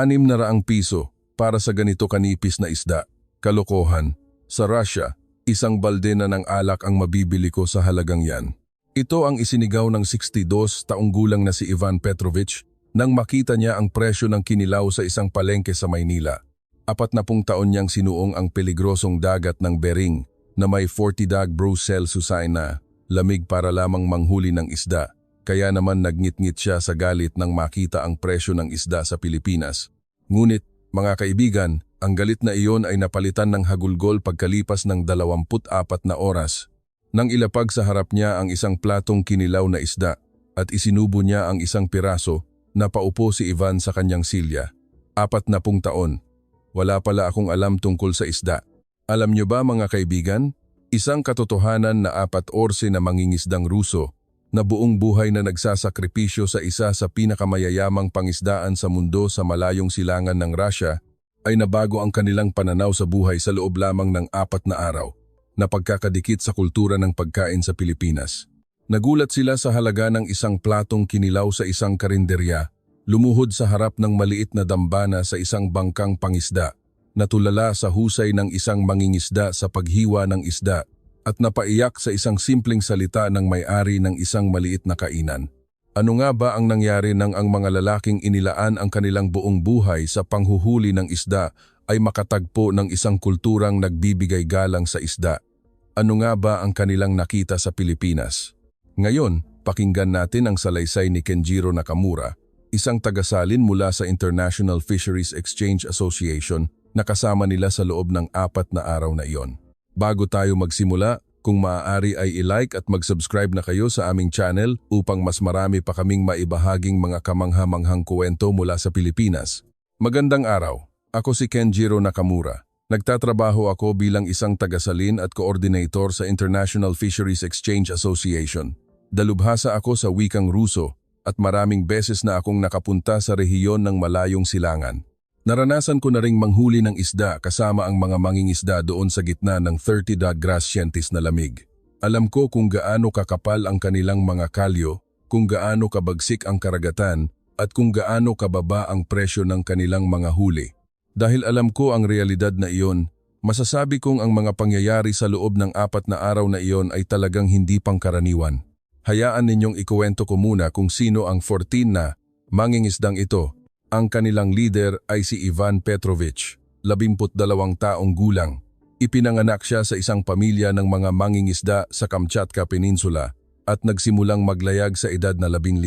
₱600 para sa ganito kanipis na isda. Kalokohan. Sa Russia, isang balde na ng alak ang mabibili ko sa halagang yan. Ito ang isinigaw ng 62 taong gulang na si Ivan Petrovich nang makita niya ang presyo ng kinilaw sa isang palengke sa Maynila. 40 taon niyang sinuong ang peligrosong dagat ng Bering na may 40°C na lamig para lamang manghuli ng isda. Kaya naman nagngit-ngit siya sa galit nang makita ang presyo ng isda sa Pilipinas. Ngunit, mga kaibigan, ang galit na iyon ay napalitan ng hagulgol pagkalipas ng 24 na oras. Nang ilapag sa harap niya ang isang platong kinilaw na isda at isinubo niya ang isang piraso, napaupo si Ivan sa kanyang silya. 40 taon. Wala pala akong alam tungkol sa isda. Alam niyo ba mga kaibigan, isang katotohanan na 14 na mangingisdang Ruso na buong buhay na nagsasakripisyo sa isa sa pinakamayayamang pangisdaan sa mundo sa malayong silangan ng Russia ay nabago ang kanilang pananaw sa buhay sa loob lamang ng 4 na araw na pagkakadikit sa kultura ng pagkain sa Pilipinas. Nagulat sila sa halaga ng isang platong kinilaw sa isang karinderya, lumuhod sa harap ng maliit na dambana sa isang bangkang pangisda, natulala sa husay ng isang mangingisda sa paghiwa ng isda, at napaiyak sa isang simpleng salita ng may-ari ng isang maliit na kainan. Ano nga ba ang nangyari nang ang mga lalaking inilaan ang kanilang buong buhay sa panghuhuli ng isda ay makatagpo ng isang kulturang nagbibigay galang sa isda? Ano nga ba ang kanilang nakita sa Pilipinas? Ngayon, pakinggan natin ang salaysay ni Kenjiro Nakamura, isang tagasalin mula sa International Fisheries Exchange Association na kasama nila sa loob ng 4 na araw na iyon. Bago tayo magsimula, kung maaari ay i-like at mag-subscribe na kayo sa aming channel upang mas marami pa kaming maibahaging mga kamangha-manghang kwento mula sa Pilipinas. Magandang araw, ako si Kenjiro Nakamura. Nagtatrabaho ako bilang isang tagasalin at coordinator sa International Fisheries Exchange Association. Dalubhasa ako sa wikang Ruso at maraming beses na akong nakapunta sa rehiyon ng malayong silangan. Naranasan ko na ring manghuli ng isda kasama ang mga mangingisda doon sa gitna ng 30°C na lamig. Alam ko kung gaano kakapal ang kanilang mga kalyo, kung gaano kabagsik ang karagatan, at kung gaano kababa ang presyo ng kanilang mga huli. Dahil alam ko ang realidad na iyon, masasabi kong ang mga pangyayari sa loob ng 4 na araw na iyon ay talagang hindi pangkaraniwan. Hayaan ninyong ikuwento ko muna kung sino ang 14 na mangingisdang ito. Ang kanilang leader ay si Ivan Petrovich, 12 taong gulang. Ipinanganak siya sa isang pamilya ng mga mangingisda sa Kamchatka Peninsula at nagsimulang maglayag sa edad na 15.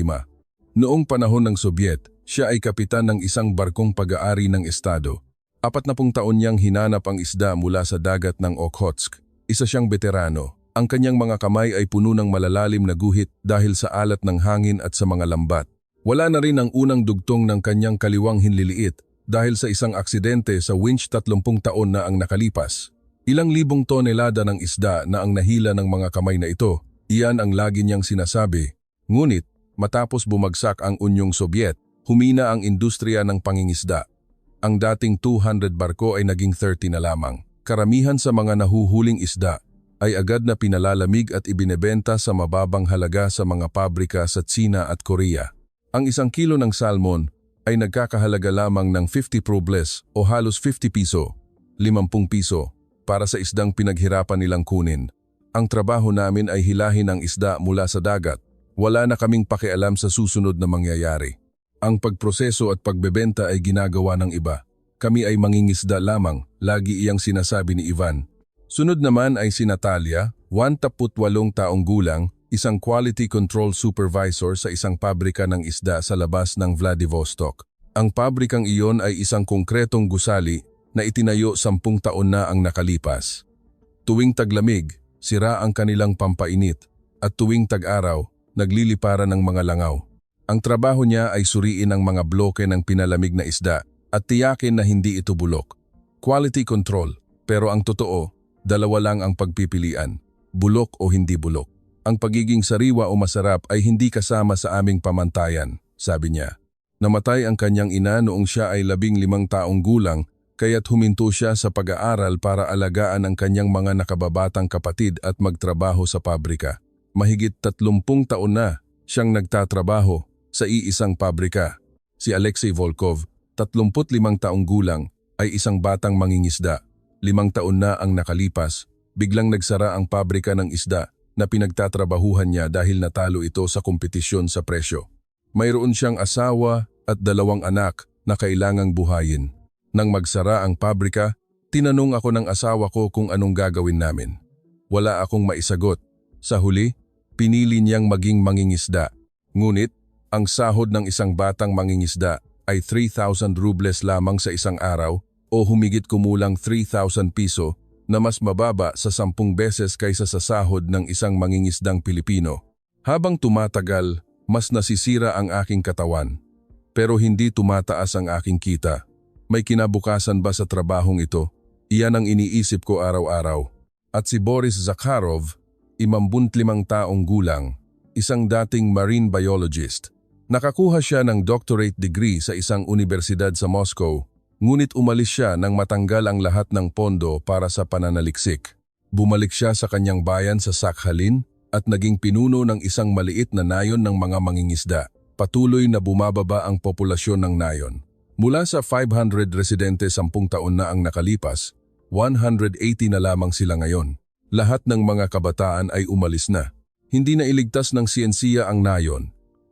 Noong panahon ng Soviet, siya ay kapitan ng isang barkong pag-aari ng estado. 40 taon niyang hinanap ang isda mula sa dagat ng Okhotsk. Isa siyang veterano. Ang kanyang mga kamay ay puno ng malalalim na guhit dahil sa alat ng hangin at sa mga lambat. Wala na rin ang unang dugtong ng kanyang kaliwang hinliliit dahil sa isang aksidente sa winch 30 taon na ang nakalipas. Ilang libong tonelada ng isda na ang nahila ng mga kamay na ito, iyan ang lagi niyang sinasabi. Ngunit, matapos bumagsak ang Unyong Sobyet, humina ang industriya ng pangingisda. Ang dating 200 barko ay naging 30 na lamang. Karamihan sa mga nahuhuling isda ay agad na pinalalamig at ibinebenta sa mababang halaga sa mga pabrika sa Tsina at Korea. Ang 1 kilo ng salmon ay nagkakahalaga lamang ng 50 rubles o halos 50 piso, 50 piso, para sa isdang pinaghirapan nilang kunin. Ang trabaho namin ay hilahin ang isda mula sa dagat. Wala na kaming pakialam sa susunod na mangyayari. Ang pagproseso at pagbebenta ay ginagawa ng iba. Kami ay mangingisda lamang, lagi iyang sinasabi ni Ivan. Sunod naman ay si Natalia, 18 taong gulang, isang quality control supervisor sa isang pabrika ng isda sa labas ng Vladivostok. Ang pabrikang iyon ay isang konkretong gusali na itinayo 10 taon na ang nakalipas. Tuwing taglamig, sira ang kanilang pampainit at tuwing tag-araw, nagliliparan ng mga langaw. Ang trabaho niya ay suriin ang mga bloke ng pinalamig na isda at tiyakin na hindi ito bulok. Quality control, pero ang totoo, dalawa lang ang pagpipilian, bulok o hindi bulok. Ang pagiging sariwa o masarap ay hindi kasama sa aming pamantayan, sabi niya. Namatay ang kanyang ina noong siya ay 15 taong gulang, kaya't huminto siya sa pag-aaral para alagaan ang kanyang mga nakababatang kapatid at magtrabaho sa pabrika. Mahigit 30 taon na siyang nagtatrabaho sa iisang pabrika. Si Alexei Volkov, 35 taong gulang, ay isang batang mangingisda. 5 taon na ang nakalipas, biglang nagsara ang pabrika ng isda na pinagtatrabahuhan niya dahil natalo ito sa kompetisyon sa presyo. Mayroon siyang asawa at 2 anak na kailangang buhayin. Nang magsara ang pabrika, tinanong ako ng asawa ko kung anong gagawin namin. Wala akong maisagot. Sa huli, pinili niyang maging mangingisda. Ngunit, ang sahod ng isang batang mangingisda ay 3,000 rubles lamang sa isang araw o humigit kumulang 3,000 piso na mas mababa sa 10 beses kaysa sa sahod ng isang mangingisdang Pilipino. Habang tumatagal, mas nasisira ang aking katawan. Pero hindi tumataas ang aking kita. May kinabukasan ba sa trabahong ito? Iyan ang iniisip ko araw-araw. At si Boris Zakharov, 55 taong gulang, isang dating marine biologist. Nakakuha siya ng doctorate degree sa isang universidad sa Moscow, ngunit umalis siya nang matanggal ang lahat ng pondo para sa pananaliksik. Bumalik siya sa kanyang bayan sa Sakhalin at naging pinuno ng isang maliit na nayon ng mga mangingisda. Patuloy na bumababa ang populasyon ng nayon. Mula sa 500 residente 10 taon na ang nakalipas, 180 na lamang sila ngayon. Lahat ng mga kabataan ay umalis na. Hindi na iligtas ng siyensiya ang nayon.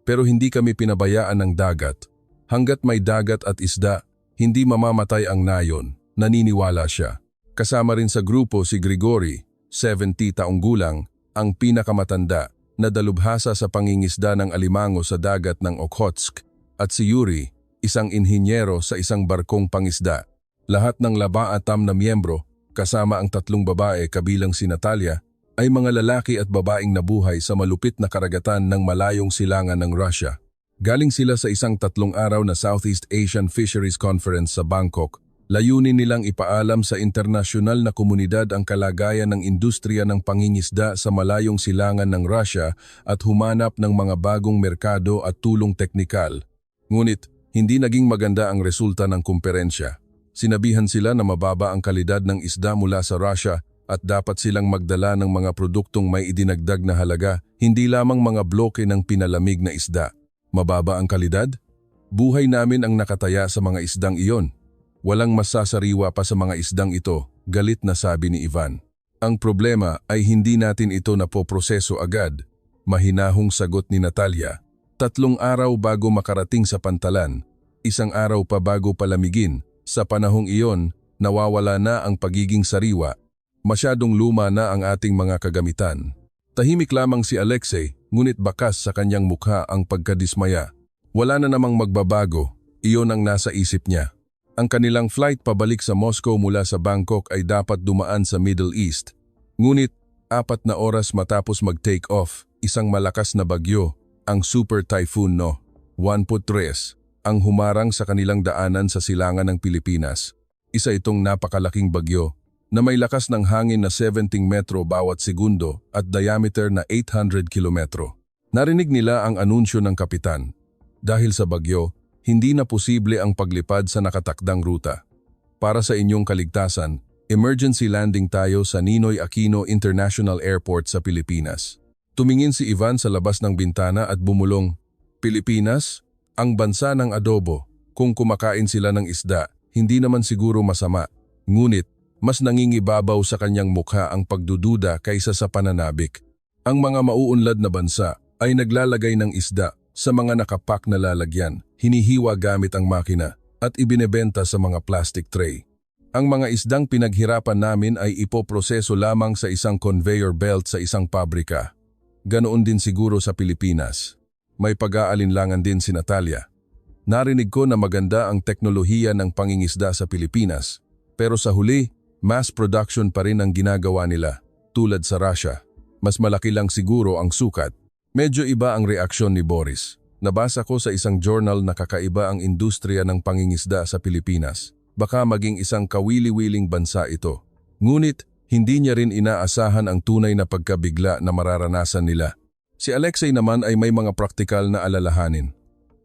Pero hindi kami pinabayaan ng dagat. Hanggat may dagat at isda, hindi mamamatay ang nayon, naniniwala siya. Kasama rin sa grupo si Grigory, 70 taong gulang, ang pinakamatanda na dalubhasa sa pangingisda ng alimango sa dagat ng Okhotsk, at si Yuri, isang inhinyero sa isang barkong pangisda. Lahat ng 14 na miyembro, kasama ang 3 babae kabilang si Natalia, ay mga lalaki at babaeng nabuhay sa malupit na karagatan ng malayong silangan ng Russia. Galing sila sa isang 3 araw na Southeast Asian Fisheries Conference sa Bangkok. Layunin nilang ipaalam sa internasyonal na komunidad ang kalagayan ng industriya ng pangingisda sa malayong silangan ng Russia at humanap ng mga bagong merkado at tulong teknikal. Ngunit, hindi naging maganda ang resulta ng kumperensya. Sinabihan sila na mababa ang kalidad ng isda mula sa Russia at dapat silang magdala ng mga produktong may idinagdag na halaga, hindi lamang mga bloke ng pinalamig na isda. Mababa ang kalidad? Buhay namin ang nakataya sa mga isdang iyon. Walang masasariwa pa sa mga isdang ito, galit na sabi ni Ivan. Ang problema ay hindi natin ito napoproseso agad. Mahinahong sagot ni Natalia. 3 araw bago makarating sa pantalan, 1 araw pa bago palamigin. Sa panahong iyon, nawawala na ang pagiging sariwa. Masyadong luma na ang ating mga kagamitan. Tahimik lamang si Alexei, ngunit bakas sa kanyang mukha ang pagkadismaya. Wala na namang magbabago, iyon ang nasa isip niya. Ang kanilang flight pabalik sa Moscow mula sa Bangkok ay dapat dumaan sa Middle East. Ngunit, 4 na oras matapos mag-take off, isang malakas na bagyo, ang Super Typhoon No. 13, ang humarang sa kanilang daanan sa silangan ng Pilipinas. Isa itong napakalaking bagyo na may lakas ng hangin na 17 metro bawat segundo at diameter na 800 kilometro. Narinig nila ang anunsyo ng kapitan. Dahil sa bagyo, hindi na posible ang paglipad sa nakatakdang ruta. Para sa inyong kaligtasan, emergency landing tayo sa Ninoy Aquino International Airport sa Pilipinas. Tumingin si Ivan sa labas ng bintana at bumulong, Pilipinas? Ang bansa ng adobo. Kung kumakain sila ng isda, hindi naman siguro masama. Ngunit, mas nangingibabaw sa kanyang mukha ang pagdududa kaysa sa pananabik. Ang mga mauunlad na bansa ay naglalagay ng isda sa mga nakapak na lalagyan, hinihiwa gamit ang makina at ibinebenta sa mga plastic tray. Ang mga isdang pinaghirapan namin ay ipoproseso lamang sa isang conveyor belt sa isang pabrika. Ganoon din siguro sa Pilipinas. May pag-aalinlangan din si Natalia. Narinig ko na maganda ang teknolohiya ng pangingisda sa Pilipinas, pero sa huli, mass production pa rin ang ginagawa nila, tulad sa Russia. Mas malaki lang siguro ang sukat. Medyo iba ang reaksyon ni Boris. Nabasa ko sa isang journal na kakaiba ang industriya ng pangingisda sa Pilipinas. Baka maging isang kawili-wiling bansa ito. Ngunit, hindi niya rin inaasahan ang tunay na pagkabigla na mararanasan nila. Si Alexei naman ay may mga praktikal na alalahanin.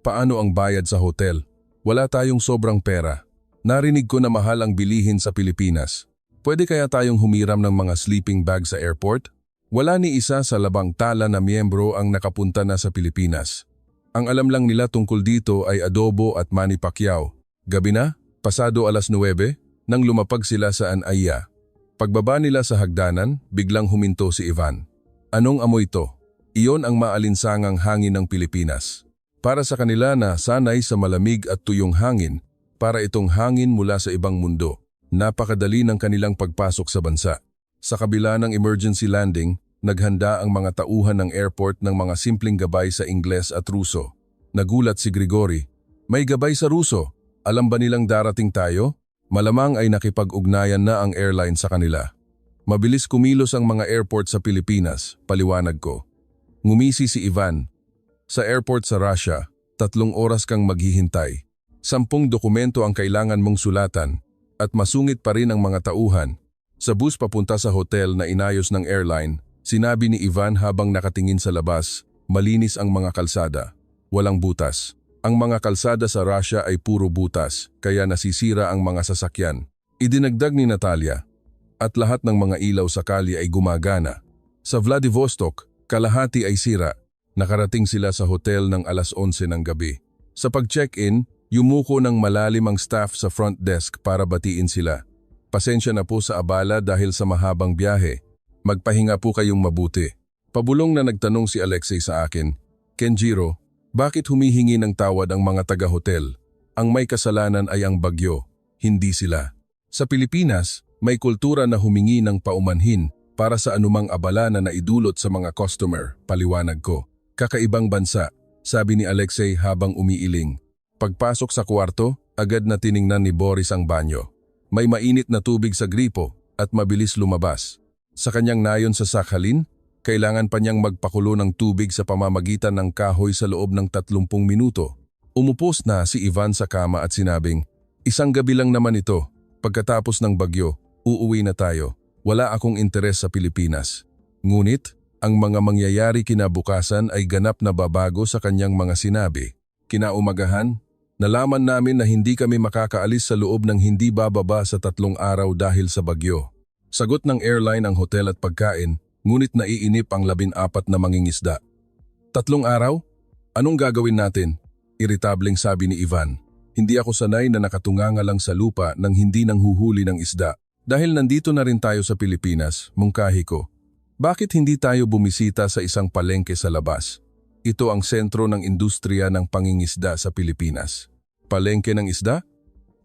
Paano ang bayad sa hotel? Wala tayong sobrang pera. Narinig ko na mahal ang bilihin sa Pilipinas. Pwede kaya tayong humiram ng mga sleeping bag sa airport? Wala ni isa sa labang tala na miyembro ang nakapunta na sa Pilipinas. Ang alam lang nila tungkol dito ay adobo at Manny Pacquiao. Gabi na, pasado 9:00, nang lumapag sila sa Anaya. Pagbaba nila sa hagdanan, biglang huminto si Ivan. Anong amoy to? Iyon ang maalinsangang hangin ng Pilipinas. Para sa kanila na sanay sa malamig at tuyong hangin, para itong hangin mula sa ibang mundo. Napakadali ng kanilang pagpasok sa bansa. Sa kabila ng emergency landing, naghanda ang mga tauhan ng airport ng mga simpleng gabay sa Ingles at Ruso. Nagulat si Gregory. May gabay sa Ruso. Alam ba nilang darating tayo? Malamang ay nakipag-ugnayan na ang airline sa kanila. Mabilis kumilos ang mga airport sa Pilipinas, paliwanag ko. Ngumisi si Ivan. Sa airport sa Russia, 3 oras kang maghihintay. 10 dokumento ang kailangan mong sulatan at masungit pa rin ang mga tauhan. Sa bus papunta sa hotel na inayos ng airline, sinabi ni Ivan habang nakatingin sa labas, malinis ang mga kalsada. Walang butas. Ang mga kalsada sa Russia ay puro butas, kaya nasisira ang mga sasakyan. Idinagdag ni Natalia, at lahat ng mga ilaw sa kalye ay gumagana. Sa Vladivostok, kalahati ay sira. Nakarating sila sa hotel ng 11:00 ng gabi. Sa pag-check-in, yumuko ng malalim ang staff sa front desk para batiin sila. Pasensya na po sa abala dahil sa mahabang biyahe. Magpahinga po kayong mabuti. Pabulong na nagtanong si Alexei sa akin, Kenjiro, bakit humihingi ng tawad ang mga taga-hotel? Ang may kasalanan ay ang bagyo, hindi sila. Sa Pilipinas, may kultura na humingi ng paumanhin para sa anumang abala na naidulot sa mga customer, paliwanag ko. Kakaibang bansa, sabi ni Alexei habang umiiling. Pagpasok sa kwarto, agad na tiningnan ni Boris ang banyo. May mainit na tubig sa gripo at mabilis lumabas. Sa kanyang nayon sa Sakhalin, kailangan pa niyang magpakulo ng tubig sa pamamagitan ng kahoy sa loob ng 30 minuto. Umupos na si Ivan sa kama at sinabing, isang gabi lang naman ito. Pagkatapos ng bagyo, uuwi na tayo. Wala akong interes sa Pilipinas. Ngunit, ang mga mangyayari kinabukasan ay ganap na babago sa kanyang mga sinabi. Kinaumagahan, nalaman namin na hindi kami makakaalis sa loob ng hindi bababa sa 3 araw dahil sa bagyo. Sagot ng airline ang hotel at pagkain, ngunit naiinip ang 14 na mangingisda. 3 araw? Anong gagawin natin? Iritableng sabi ni Ivan. Hindi ako sanay na nakatunganga lang sa lupa nang hindi nanghuhuli ng isda. Dahil nandito na rin tayo sa Pilipinas, mungkahi ko. Bakit hindi tayo bumisita sa isang palengke sa labas? Ito ang sentro ng industriya ng pangingisda sa Pilipinas. Palengke ng isda?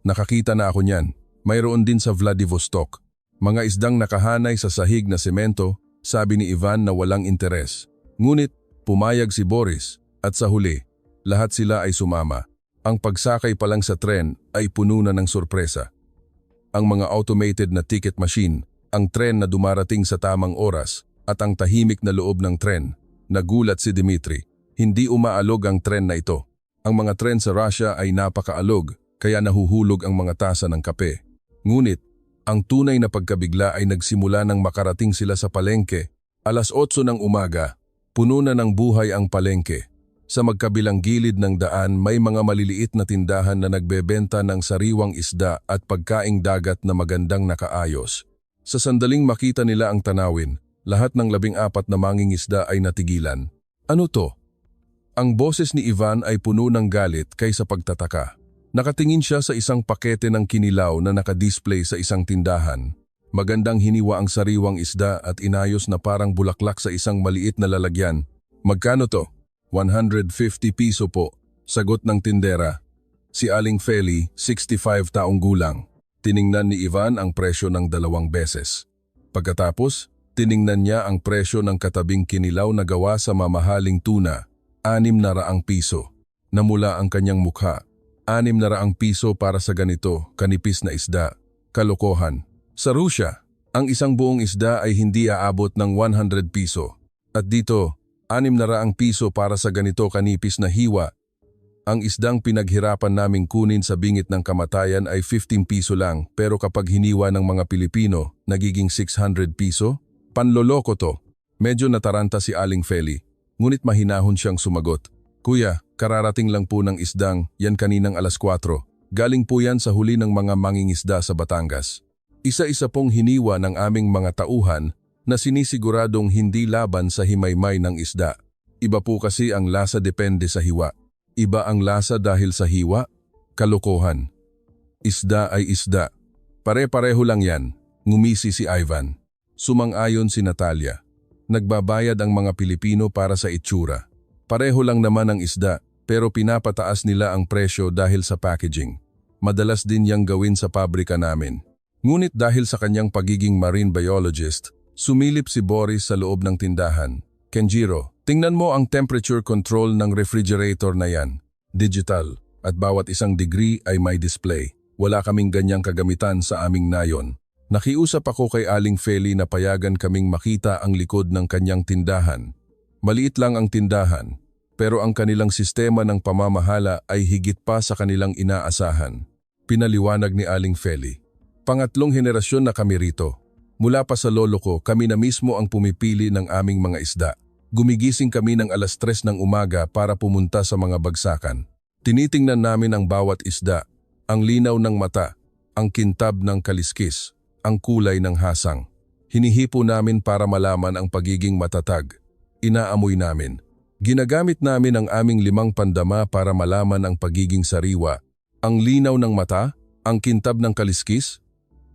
Nakakita na ako niyan. Mayroon din sa Vladivostok. Mga isdang nakahanay sa sahig na semento, sabi ni Ivan na walang interes. Ngunit pumayag si Boris at sa huli, lahat sila ay sumama. Ang pagsakay pa lang sa tren ay puno na ng sorpresa. Ang mga automated na ticket machine, ang tren na dumarating sa tamang oras at ang tahimik na loob ng tren. Nagulat si Dimitri. Hindi umaalog ang tren na ito. Ang mga tren sa Russia ay napakaalog kaya nahuhulog ang mga tasa ng kape. Ngunit, ang tunay na pagkabigla ay nagsimula nang makarating sila sa palengke. 8:00 ng umaga, puno na ng buhay ang palengke. Sa magkabilang gilid ng daan may mga maliliit na tindahan na nagbebenta ng sariwang isda at pagkaing dagat na magandang nakaayos. Sa sandaling makita nila ang tanawin, lahat ng 14 na mangingisda ay natigilan. Ano to? Ang boses ni Ivan ay puno ng galit kaysa pagtataka. Nakatingin siya sa isang pakete ng kinilaw na nakadisplay sa isang tindahan. Magandang hiniwa ang sariwang isda at inayos na parang bulaklak sa isang maliit na lalagyan. Magkano to? 150 piso po, sagot ng tindera. Si Aling Feli, 65 taong gulang. Tiningnan ni Ivan ang presyo ng 2 beses. Pagkatapos, tiningnan niya ang presyo ng katabing kinilaw na gawa sa mamahaling tuna, 600 piso. Namula ang kanyang mukha. 600 piso para sa ganito, kanipis na isda. Kalokohan. Sa Rusya, ang isang buong isda ay hindi aabot ng 100 piso. At dito, 600 piso para sa ganito kanipis na hiwa. Ang isdang pinaghirapan naming kunin sa bingit ng kamatayan ay 15 piso lang, pero kapag hiniwa ng mga Pilipino, nagiging 600 piso? Panloloko to. Medyo nataranta si Aling Feli, ngunit mahinahon siyang sumagot. Kuya, kararating lang po ng isdang, yan kaninang 4:00. Galing po yan sa huli ng mga mangingisda sa Batangas. Isa-isa pong hiniwa ng aming mga tauhan na sinisiguradong hindi laban sa himaymay ng isda. Iba po kasi ang lasa depende sa hiwa. Iba ang lasa dahil sa hiwa? Kalokohan. Isda ay isda. Pare-pareho lang yan, ngumisi si Ivan. Sumang-ayon si Natalia. Nagbabayad ang mga Pilipino para sa itsura. Pareho lang naman ang isda, pero pinapataas nila ang presyo dahil sa packaging. Madalas din yang gawin sa pabrika namin. Ngunit dahil sa kanyang pagiging marine biologist, sumilip si Boris sa loob ng tindahan. Kenjiro, tingnan mo ang temperature control ng refrigerator na yan. Digital, at bawat isang degree ay may display. Wala kaming ganyang kagamitan sa aming nayon. Nakiusap ako kay Aling Feli na payagan kaming makita ang likod ng kanyang tindahan. Maliit lang ang tindahan, pero ang kanilang sistema ng pamamahala ay higit pa sa kanilang inaasahan. Pinaliwanag ni Aling Feli. Pangatlong henerasyon na kami rito. Mula pa sa lolo ko, kami na mismo ang pumipili ng aming mga isda. Gumigising kami ng 3:00 ng umaga para pumunta sa mga bagsakan. Tinitingnan namin ang bawat isda. Ang linaw ng mata, ang kintab ng kaliskis, ang kulay ng hasang. Hinihipo namin para malaman ang pagiging matatag. Inaamoy namin. Ginagamit namin ang aming 5 pandama para malaman ang pagiging sariwa. Ang linaw ng mata, ang kintab ng kaliskis?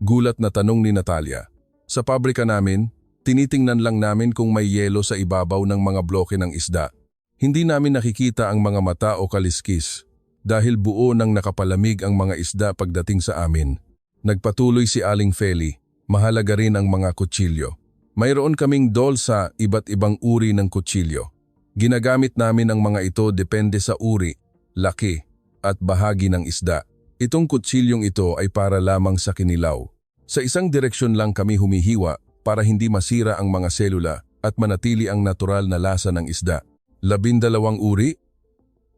Gulat na tanong ni Natalia. Sa pabrika namin, tinitingnan lang namin kung may yelo sa ibabaw ng mga bloke ng isda. Hindi namin nakikita ang mga mata o kaliskis. Dahil buo nang nakapalamig ang mga isda pagdating sa amin. Nagpatuloy si Aling Feli, mahalaga rin ang mga kutsilyo. Mayroon kaming dolsa iba't ibang uri ng kutsilyo. Ginagamit namin ang mga ito depende sa uri, laki, at bahagi ng isda. Itong kutsilyong ito ay para lamang sa kinilaw. Sa isang direksyon lang kami humihiwa para hindi masira ang mga selula at manatili ang natural na lasa ng isda. 12 uri?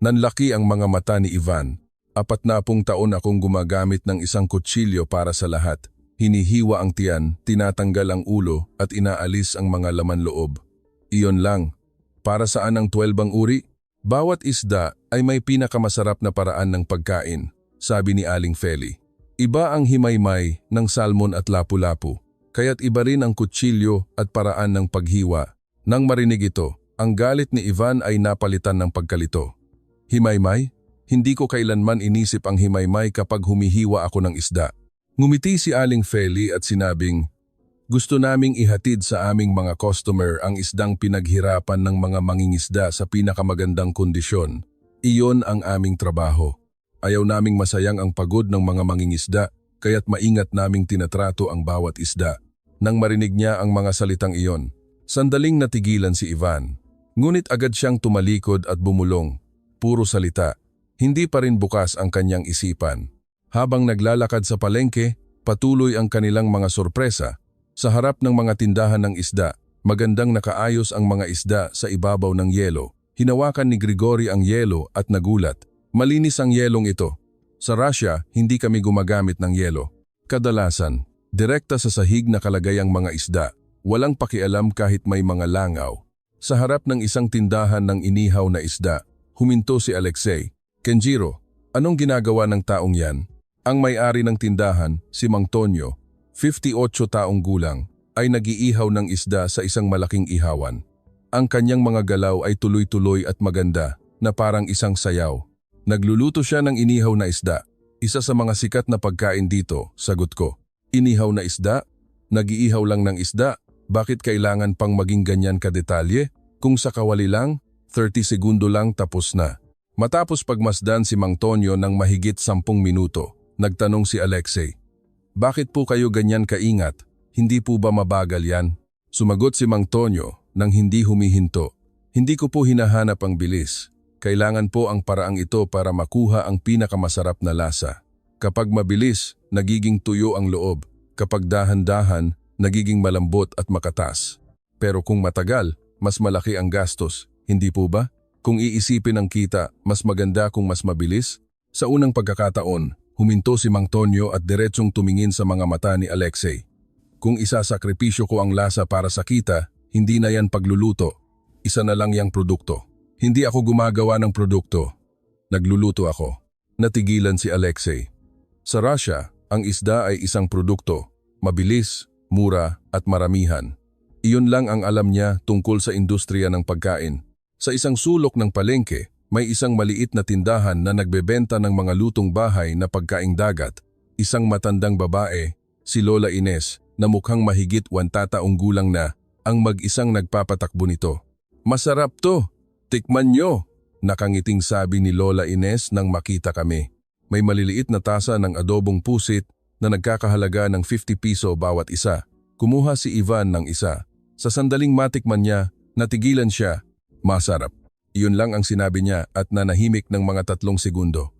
Nanlaki ang mga mata ni Ivan. 40 taon akong gumagamit ng isang kutsilyo para sa lahat. Hinihiwa ang tiyan, tinatanggal ang ulo at inaalis ang mga laman loob. Iyon lang. Para saan ang 12 uri? Bawat isda ay may pinakamasarap na paraan ng pagkain, sabi ni Aling Feli. Iba ang himaymay ng salmon at lapu-lapu, kaya't iba rin ang kutsilyo at paraan ng paghiwa. Nang marinig ito, ang galit ni Ivan ay napalitan ng pagkalito. Himaymay? Hindi ko kailanman inisip ang himaymay kapag humihiwa ako ng isda. Ngumiti si Aling Feli at sinabing, gusto naming ihatid sa aming mga customer ang isdang pinaghirapan ng mga mangingisda sa pinakamagandang kondisyon. Iyon ang aming trabaho. Ayaw naming masayang ang pagod ng mga mangingisda, kaya't maingat naming tinatrato ang bawat isda. Nang marinig niya ang mga salitang iyon, sandaling natigilan si Ivan. Ngunit agad siyang tumalikod at bumulong. Puro salita. Hindi pa rin bukas ang kanyang isipan. Habang naglalakad sa palengke, patuloy ang kanilang mga sorpresa. Sa harap ng mga tindahan ng isda, magandang nakaayos ang mga isda sa ibabaw ng yelo. Hinawakan ni Gregory ang yelo at nagulat. Malinis ang yelong ito. Sa Russia, hindi kami gumagamit ng yelo. Kadalasan, direkta sa sahig nakalagay ang mga isda. Walang pakialam kahit may mga langaw. Sa harap ng isang tindahan ng inihaw na isda, huminto si Alexei. Kenjiro, anong ginagawa ng taong yan? Ang may-ari ng tindahan, si Mang Tonyo, 58 taong gulang, ay nag-iihaw ng isda sa isang malaking ihawan. Ang kanyang mga galaw ay tuloy-tuloy at maganda, na parang isang sayaw. Nagluluto siya ng inihaw na isda. Isa sa mga sikat na pagkain dito, sagot ko. Inihaw na isda? Nag-iihaw lang ng isda? Bakit kailangan pang maging ganyan kadetalye? Kung sa kawali lang, 30 segundo lang tapos na. Matapos pagmasdan si Mang Tonyo ng mahigit 10 minuto, nagtanong si Alexei. Bakit po kayo ganyan kaingat? Hindi po ba mabagal yan? Sumagot si Mang Tonyo nang hindi humihinto. Hindi ko po hinahanap ang bilis. Kailangan po ang paraang ito para makuha ang pinakamasarap na lasa. Kapag mabilis, nagiging tuyo ang loob. Kapag dahan-dahan, nagiging malambot at makatas. Pero kung matagal, mas malaki ang gastos. Hindi po ba? Kung iisipin ang kita, mas maganda kung mas mabilis. Sa unang pagkakataon, huminto si Mang Tonyo at diretsong tumingin sa mga mata ni Alexei. Kung isasakripisyo ko ang lasa para sa kita, hindi na yan pagluluto. Isa na lang yang produkto. Hindi ako gumagawa ng produkto. Nagluluto ako. Natigilan si Alexei. Sa Russia, ang isda ay isang produkto. Mabilis, mura at maramihan. Iyon lang ang alam niya tungkol sa industriya ng pagkain. Sa isang sulok ng palengke, may isang maliit na tindahan na nagbebenta ng mga lutong bahay na pagkaing dagat. isang matandang babae, si Lola Ines, na mukhang mahigit 100 gulang na, ang mag-isang nagpapatakbo nito. "Masarap to! Tikman nyo!" Nakangiting sabi ni Lola Ines nang makita kami. May maliliit na tasa ng adobong pusit na nagkakahalaga ng 50 piso bawat isa. Kumuha si Ivan ng isa. Sa sandaling matikman niya, natigilan siya. "Masarap." Iyon lang ang sinabi niya at nanahimik ng mga 3 segundo.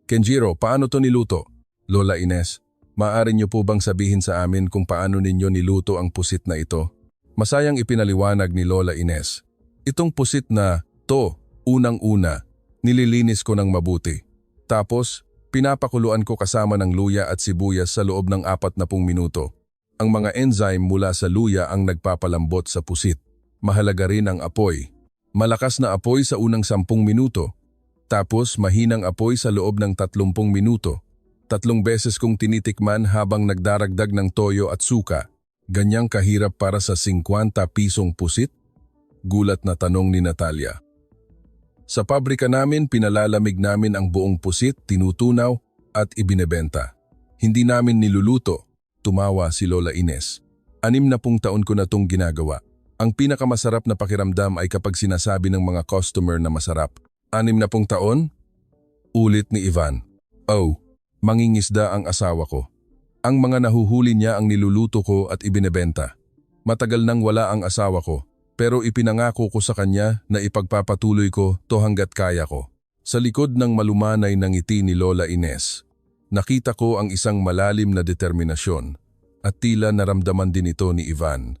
"Kenjiro, paano to niluto?" "Lola Ines, maaari niyo po bang sabihin sa amin kung paano ninyo niluto ang pusit na ito?" Masayang ipinaliwanag ni Lola Ines. "Itong pusit na to, unang-una, nililinis ko ng mabuti. Tapos, pinapakuluan ko kasama ng luya at sibuyas sa loob ng 40 minuto. Ang mga enzyme mula sa luya ang nagpapalambot sa pusit. Mahalaga rin ang apoy. Malakas na apoy sa unang 10 minuto. Tapos mahinang apoy sa loob ng 30 minuto. 3 beses kong tinitikman habang nagdaragdag ng toyo at suka. Ganyang kahirap para sa 50 pisong pusit?" Gulat na tanong ni Natalia. "Sa pabrika namin, pinalalamig namin ang buong pusit, tinutunaw at ibinebenta. Hindi namin niluluto," tumawa si Lola Ines. 60 taon ko na tong ginagawa. Ang pinakamasarap na pakiramdam ay kapag sinasabi ng mga customer na masarap. 60 taon? Ulit ni Ivan. "Oh, mangingisda ang asawa ko. Ang mga nahuhuli niya ang niluluto ko at ibinebenta. Matagal nang wala ang asawa ko, pero ipinangako ko sa kanya na ipagpapatuloy ko to hanggat kaya ko." Sa likod ng malumanay ng ngiti ni Lola Ines, nakita ko ang isang malalim na determinasyon at tila naramdaman din ito ni Ivan.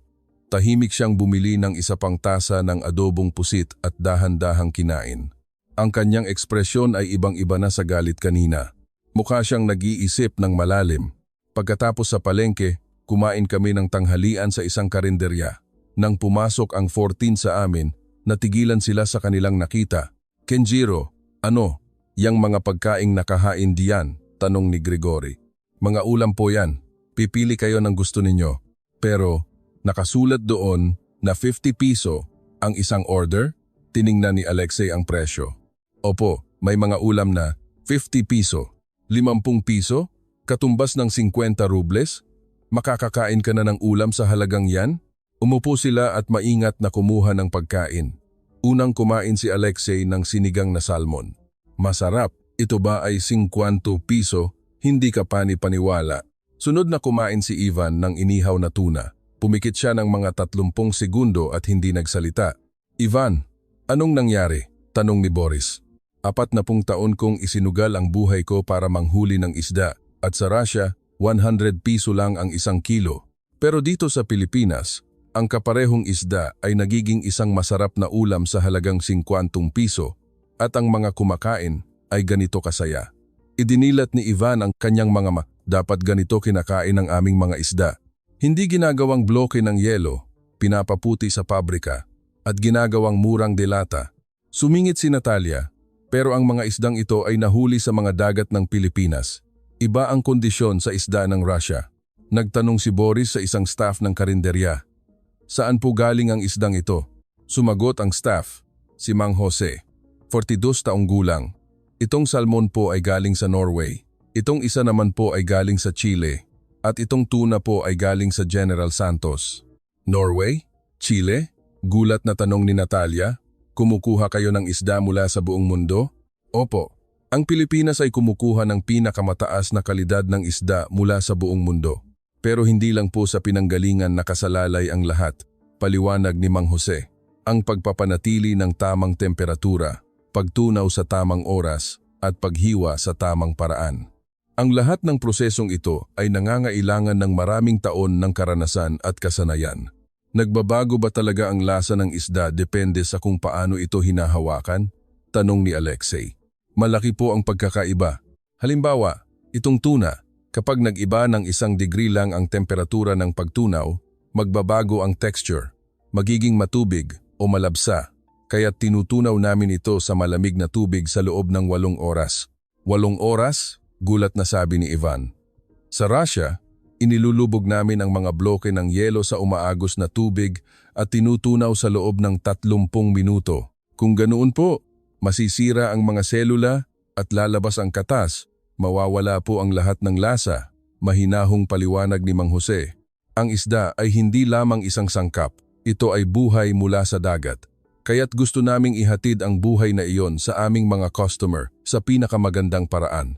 Tahimik siyang bumili ng isa pang tasa ng adobong pusit at dahan-dahang kinain. Ang kanyang ekspresyon ay ibang-iba na sa galit kanina. Mukha siyang nag-iisip ng malalim. Pagkatapos sa palengke, kumain kami ng tanghalian sa isang karinderya. Nang pumasok ang 14 sa amin, natigilan sila sa kanilang nakita. "Kenjiro, ano? Yang mga pagkaing nakahain diyan?" tanong ni Gregory. "Mga ulam po yan. Pipili kayo ng gusto ninyo. Pero nakasulat doon na 50 piso ang isang order?" Tiningnan ni Alexei ang presyo. "Opo, may mga ulam na 50 piso. 50 piso? Katumbas ng 50 rubles? Makakakain ka na ng ulam sa halagang yan?" Umupo sila at maingat na kumuha ng pagkain. Unang kumain si Alexei ng sinigang na salmon. "Masarap. Ito ba ay 50 piso? Hindi ka pani-paniwala." Sunod na kumain si Ivan ng inihaw na tuna. Pumikit siya ng mga 30 segundo at hindi nagsalita. "Ivan, anong nangyari?" tanong ni Boris. 40 taon kong isinugal ang buhay ko para manghuli ng isda at sa Russia, 100 piso lang ang 1 kilo. Pero dito sa Pilipinas, ang kaparehong isda ay nagiging isang masarap na ulam sa halagang 50 piso at ang mga kumakain ay ganito kasaya. Idinilat ni Ivan ang kanyang mga dapat ganito kinakain ang aming mga isda. Hindi ginagawang bloke ng yelo, pinapaputi sa pabrika, at ginagawang murang delata. Sumingit si Natalia, pero ang mga isdang ito ay nahuli sa mga dagat ng Pilipinas. Iba ang kondisyon sa isda ng Russia. Nagtanong si Boris sa isang staff ng karinderya. "Saan po galing ang isdang ito?" Sumagot ang staff, si Mang Jose, 42 taong gulang. "Itong salmon po ay galing sa Norway. Itong isa naman po ay galing sa Chile. At itong tuna po ay galing sa General Santos." "Norway? Chile?" Gulat na tanong ni Natalia. "Kumukuha kayo ng isda mula sa buong mundo?" "Opo. Ang Pilipinas ay kumukuha ng pinakamataas na kalidad ng isda mula sa buong mundo. Pero hindi lang po sa pinanggalingan nakasalalay ang lahat," paliwanag ni Mang Jose. "Ang pagpapanatili ng tamang temperatura, pagtunaw sa tamang oras, at paghiwa sa tamang paraan. Ang lahat ng prosesong ito ay nangangailangan ng maraming taon ng karanasan at kasanayan." "Nagbabago ba talaga ang lasa ng isda depende sa kung paano ito hinahawakan?" tanong ni Alexei. "Malaki po ang pagkakaiba. Halimbawa, itong tuna, kapag nag-iba ng 1 degree lang ang temperatura ng pagtunaw, magbabago ang texture, magiging matubig o malabsa, kaya tinutunaw namin ito sa malamig na tubig sa loob ng 8 oras. 8 oras? Gulat na sabi ni Ivan. "Sa Russia, inilulubog namin ang mga bloke ng yelo sa umaagos na tubig at tinutunaw sa loob ng 30 minuto. Kung ganoon po, masisira ang mga selula at lalabas ang katas mawawala po ang lahat ng lasa. Mahinahong paliwanag ni Mang Jose. Ang isda ay hindi lamang isang sangkap. Ito ay buhay mula sa dagat. Kaya't gusto naming ihatid ang buhay na iyon sa aming mga customer sa pinakamagandang paraan.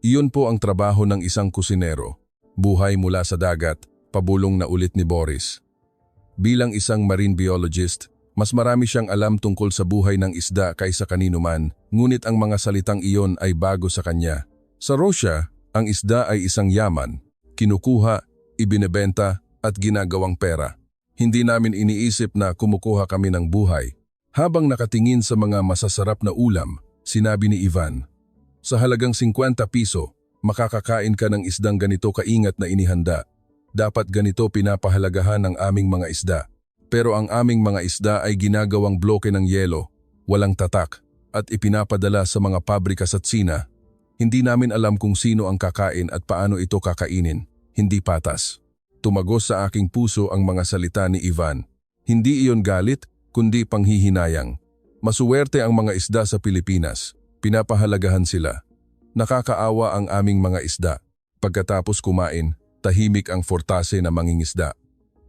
Iyon po ang trabaho ng isang kusinero. Buhay mula sa dagat, pabulong na ulit ni Boris. Bilang isang marine biologist, mas marami siyang alam tungkol sa buhay ng isda kaysa kanino man, ngunit ang mga salitang iyon ay bago sa kanya. Sa Russia, ang isda ay isang yaman. Kinukuha, ibinebenta at ginagawang pera. Hindi namin iniisip na kumukuha kami ng buhay. Habang nakatingin sa mga masasarap na ulam, sinabi ni Ivan, "Sa halagang 50 piso, makakakain ka ng isdang ganito kaingat na inihanda. Dapat ganito pinapahalagahan ng aming mga isda. Pero ang aming mga isda ay ginagawang bloke ng yelo, walang tatak, at ipinapadala sa mga pabrika sa Tsina. Hindi namin alam kung sino ang kakain at paano ito kakainin. Hindi patas." Tumagos sa aking puso ang mga salita ni Ivan. Hindi iyon galit, kundi panghihinayang. Masuwerte ang mga isda sa Pilipinas. Pinapahalagahan sila. Nakakaawa ang aming mga isda. Pagkatapos kumain, tahimik ang fortase na mangingisda.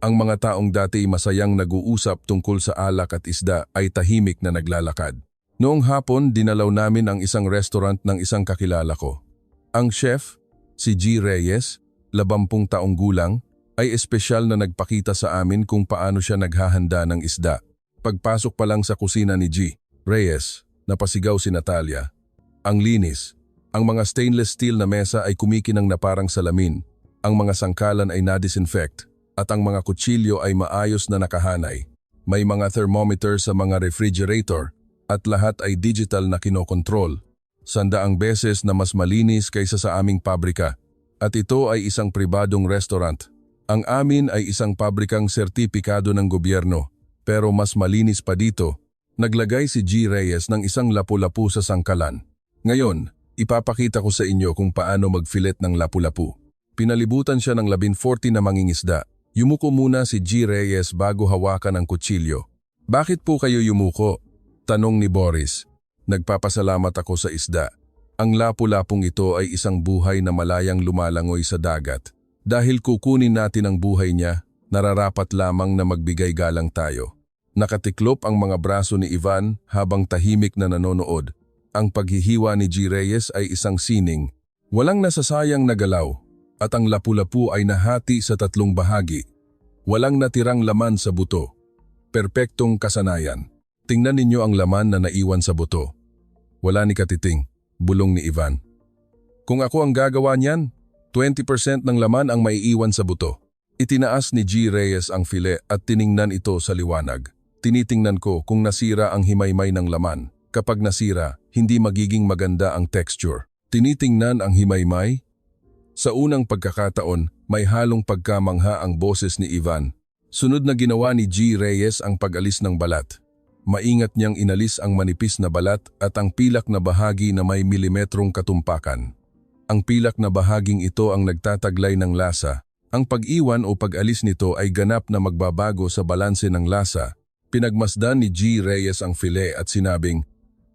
Ang mga taong dati masayang nag-uusap tungkol sa alak at isda ay tahimik na naglalakad. Noong hapon, dinalaw namin ang isang restaurant ng isang kakilala ko. Ang chef, si G. Reyes, 20 taong gulang, ay espesyal na nagpakita sa amin kung paano siya naghahanda ng isda. Pagpasok pa lang sa kusina ni G. Reyes, napasigaw si Natalia. Ang linis. Ang mga stainless steel na mesa ay kumikinang na parang salamin. Ang mga sangkalan ay na-disinfect at ang mga kutsilyo ay maayos na nakahanay. May mga thermometer sa mga refrigerator at lahat ay digital na kinokontrol. 100 beses na mas malinis kaysa sa aming pabrika. At ito ay isang pribadong restaurant. Ang amin ay isang pabrikang sertipikado ng gobyerno, pero mas malinis pa dito. Naglagay si G. Reyes ng isang lapu-lapu sa sangkalan. Ngayon, ipapakita ko sa inyo kung paano mag-filet ng lapu-lapu. Pinalibutan siya ng 14 na mangingisda. Yumuko muna si G. Reyes bago hawakan ang kutsilyo. "Bakit po kayo yumuko?" tanong ni Boris. "Nagpapasalamat ako sa isda. Ang lapu-lapung ito ay isang buhay na malayang lumalangoy sa dagat. Dahil kukunin natin ang buhay niya, nararapat lamang na magbigay galang tayo." Nakatiklop ang mga braso ni Ivan habang tahimik na nanonood. Ang paghihiwa ni G. Reyes ay isang sining. Walang nasasayang na galaw, at ang lapu-lapu ay nahati sa 3 bahagi. Walang natirang laman sa buto. Perpektong kasanayan. Tingnan ninyo ang laman na naiwan sa buto. Wala ni katiting, bulong ni Ivan. "Kung ako ang gagawa niyan, 20% ng laman ang maiiwan sa buto." Itinaas ni G. Reyes ang file at tiningnan ito sa liwanag. Tinitingnan ko kung nasira ang himaymay ng laman. Kapag nasira, hindi magiging maganda ang texture. Tinitingnan ang himaymay. Sa unang pagkakataon, may halong pagkamangha ang boses ni Ivan. Sunod na ginawa ni G. Reyes ang pag-alis ng balat. Maingat niyang inalis ang manipis na balat at ang pilak na bahagi na may milimetrong katumpakan. Ang pilak na bahaging ito ang nagtataglay ng lasa. Ang pag-iwan o pag-alis nito ay ganap na magbabago sa balanse ng lasa. Pinagmasdan ni G. Reyes ang file at sinabing,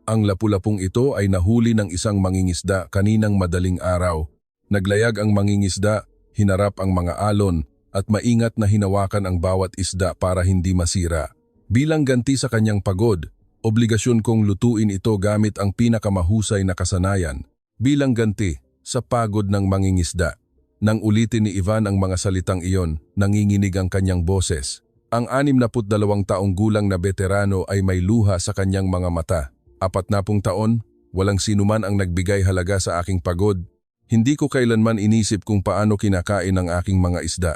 "Ang lapu-lapung ito ay nahuli ng isang mangingisda kaninang madaling araw. Naglayag ang mangingisda, hinarap ang mga alon at maingat na hinawakan ang bawat isda para hindi masira. Bilang ganti sa kanyang pagod, obligasyon kong lutuin ito gamit ang pinakamahusay na kasanayan. Bilang ganti sa pagod ng mangingisda." Nang ulitin ni Ivan ang mga salitang iyon, nanginginig ang kanyang boses. Ang 62 taong gulang na veterano ay may luha sa kanyang mga mata. 40 taon, walang sinuman ang nagbigay halaga sa aking pagod. Hindi ko kailanman inisip kung paano kinakain ang aking mga isda.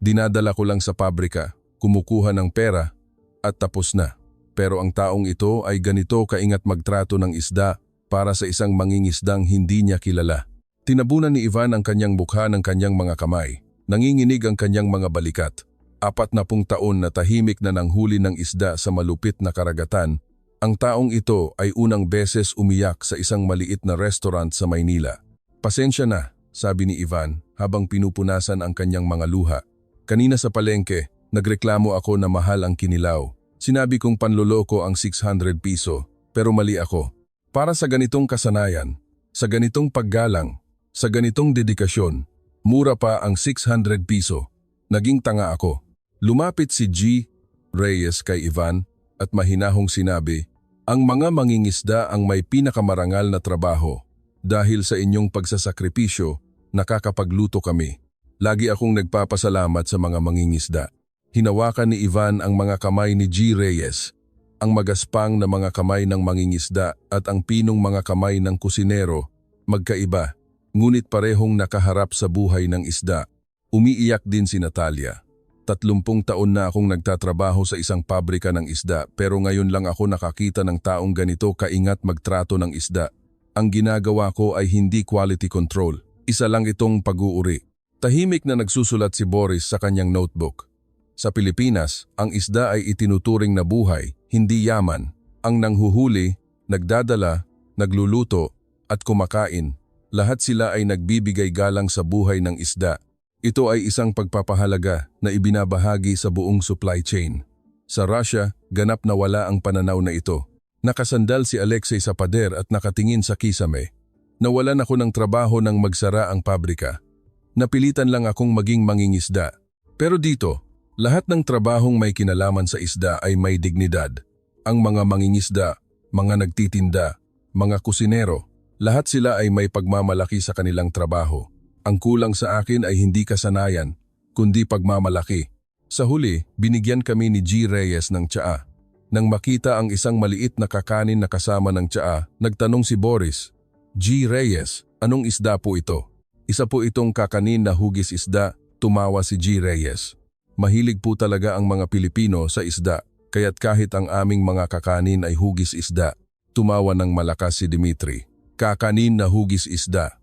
Dinadala ko lang sa pabrika, kumukuha ng pera, at tapos na. Pero ang taong ito ay ganito kaingat magtrato ng isda para sa isang mangingisdang hindi niya kilala. Tinabunan ni Ivan ang kanyang mukha ng kanyang mga kamay. Nanginginig ang kanyang mga balikat. 40 taon na tahimik na nanghuli ng isda sa malupit na karagatan. Ang taong ito ay unang beses umiyak sa isang maliit na restaurant sa Maynila. "Pasensya na," sabi ni Ivan habang pinupunasan ang kanyang mga luha. "Kanina sa palengke, nagreklamo ako na mahal ang kinilaw. Sinabi kong panloloko ang 600 piso, pero mali ako. Para sa ganitong kasanayan, Sa ganitong paggalang, sa ganitong dedikasyon, mura pa ang 600 piso. Naging tanga ako. Lumapit si G. Reyes kay Ivan at mahinahong sinabi, "Ang mga mangingisda ang may pinakamarangal na trabaho. Dahil sa inyong pagsasakripisyo, nakakapagluto kami. Lagi akong nagpapasalamat sa mga mangingisda." Hinawakan ni Ivan ang mga kamay ni G. Reyes, ang magaspang na mga kamay ng mangingisda at ang pinong mga kamay ng kusinero, magkaiba, ngunit parehong nakaharap sa buhay ng isda. Umiiyak din si Natalia. 30 taon na akong nagtatrabaho sa isang pabrika ng isda pero ngayon lang ako nakakita ng taong ganito kaingat magtrato ng isda. Ang ginagawa ko ay hindi quality control. Isa lang itong pag-uuri. Tahimik na nagsusulat si Boris sa kanyang notebook. Sa Pilipinas, ang isda ay itinuturing na buhay, hindi yaman. Ang nanghuhuli, nagdadala, nagluluto, at kumakain. Lahat sila ay nagbibigay galang sa buhay ng isda. Ito ay isang pagpapahalaga na ibinabahagi sa buong supply chain. Sa Russia, ganap na wala ang pananaw na ito. Nakasandal si Alexei sa pader at nakatingin sa kisame. Nawalan ako ng trabaho nang magsara ang pabrika. Napilitan lang akong maging mangingisda. Pero dito, lahat ng trabahong may kinalaman sa isda ay may dignidad. Ang mga mangingisda, mga nagtitinda, mga kusinero, lahat sila ay may pagmamalaki sa kanilang trabaho. Ang kulang sa akin ay hindi kasanayan, kundi pagmamalaki. Sa huli, binigyan kami ni G. Reyes ng tsaa. Nang makita ang isang maliit na kakanin na kasama ng tsaa, nagtanong si Boris, "G. Reyes, anong isda po ito?" "Isa po itong kakanin na hugis isda," tumawa si G. Reyes. Mahilig po talaga ang mga Pilipino sa isda, kaya't kahit ang aming mga kakanin ay hugis isda. Tumawa ng malakas si Dimitri. Kakanin na hugis isda.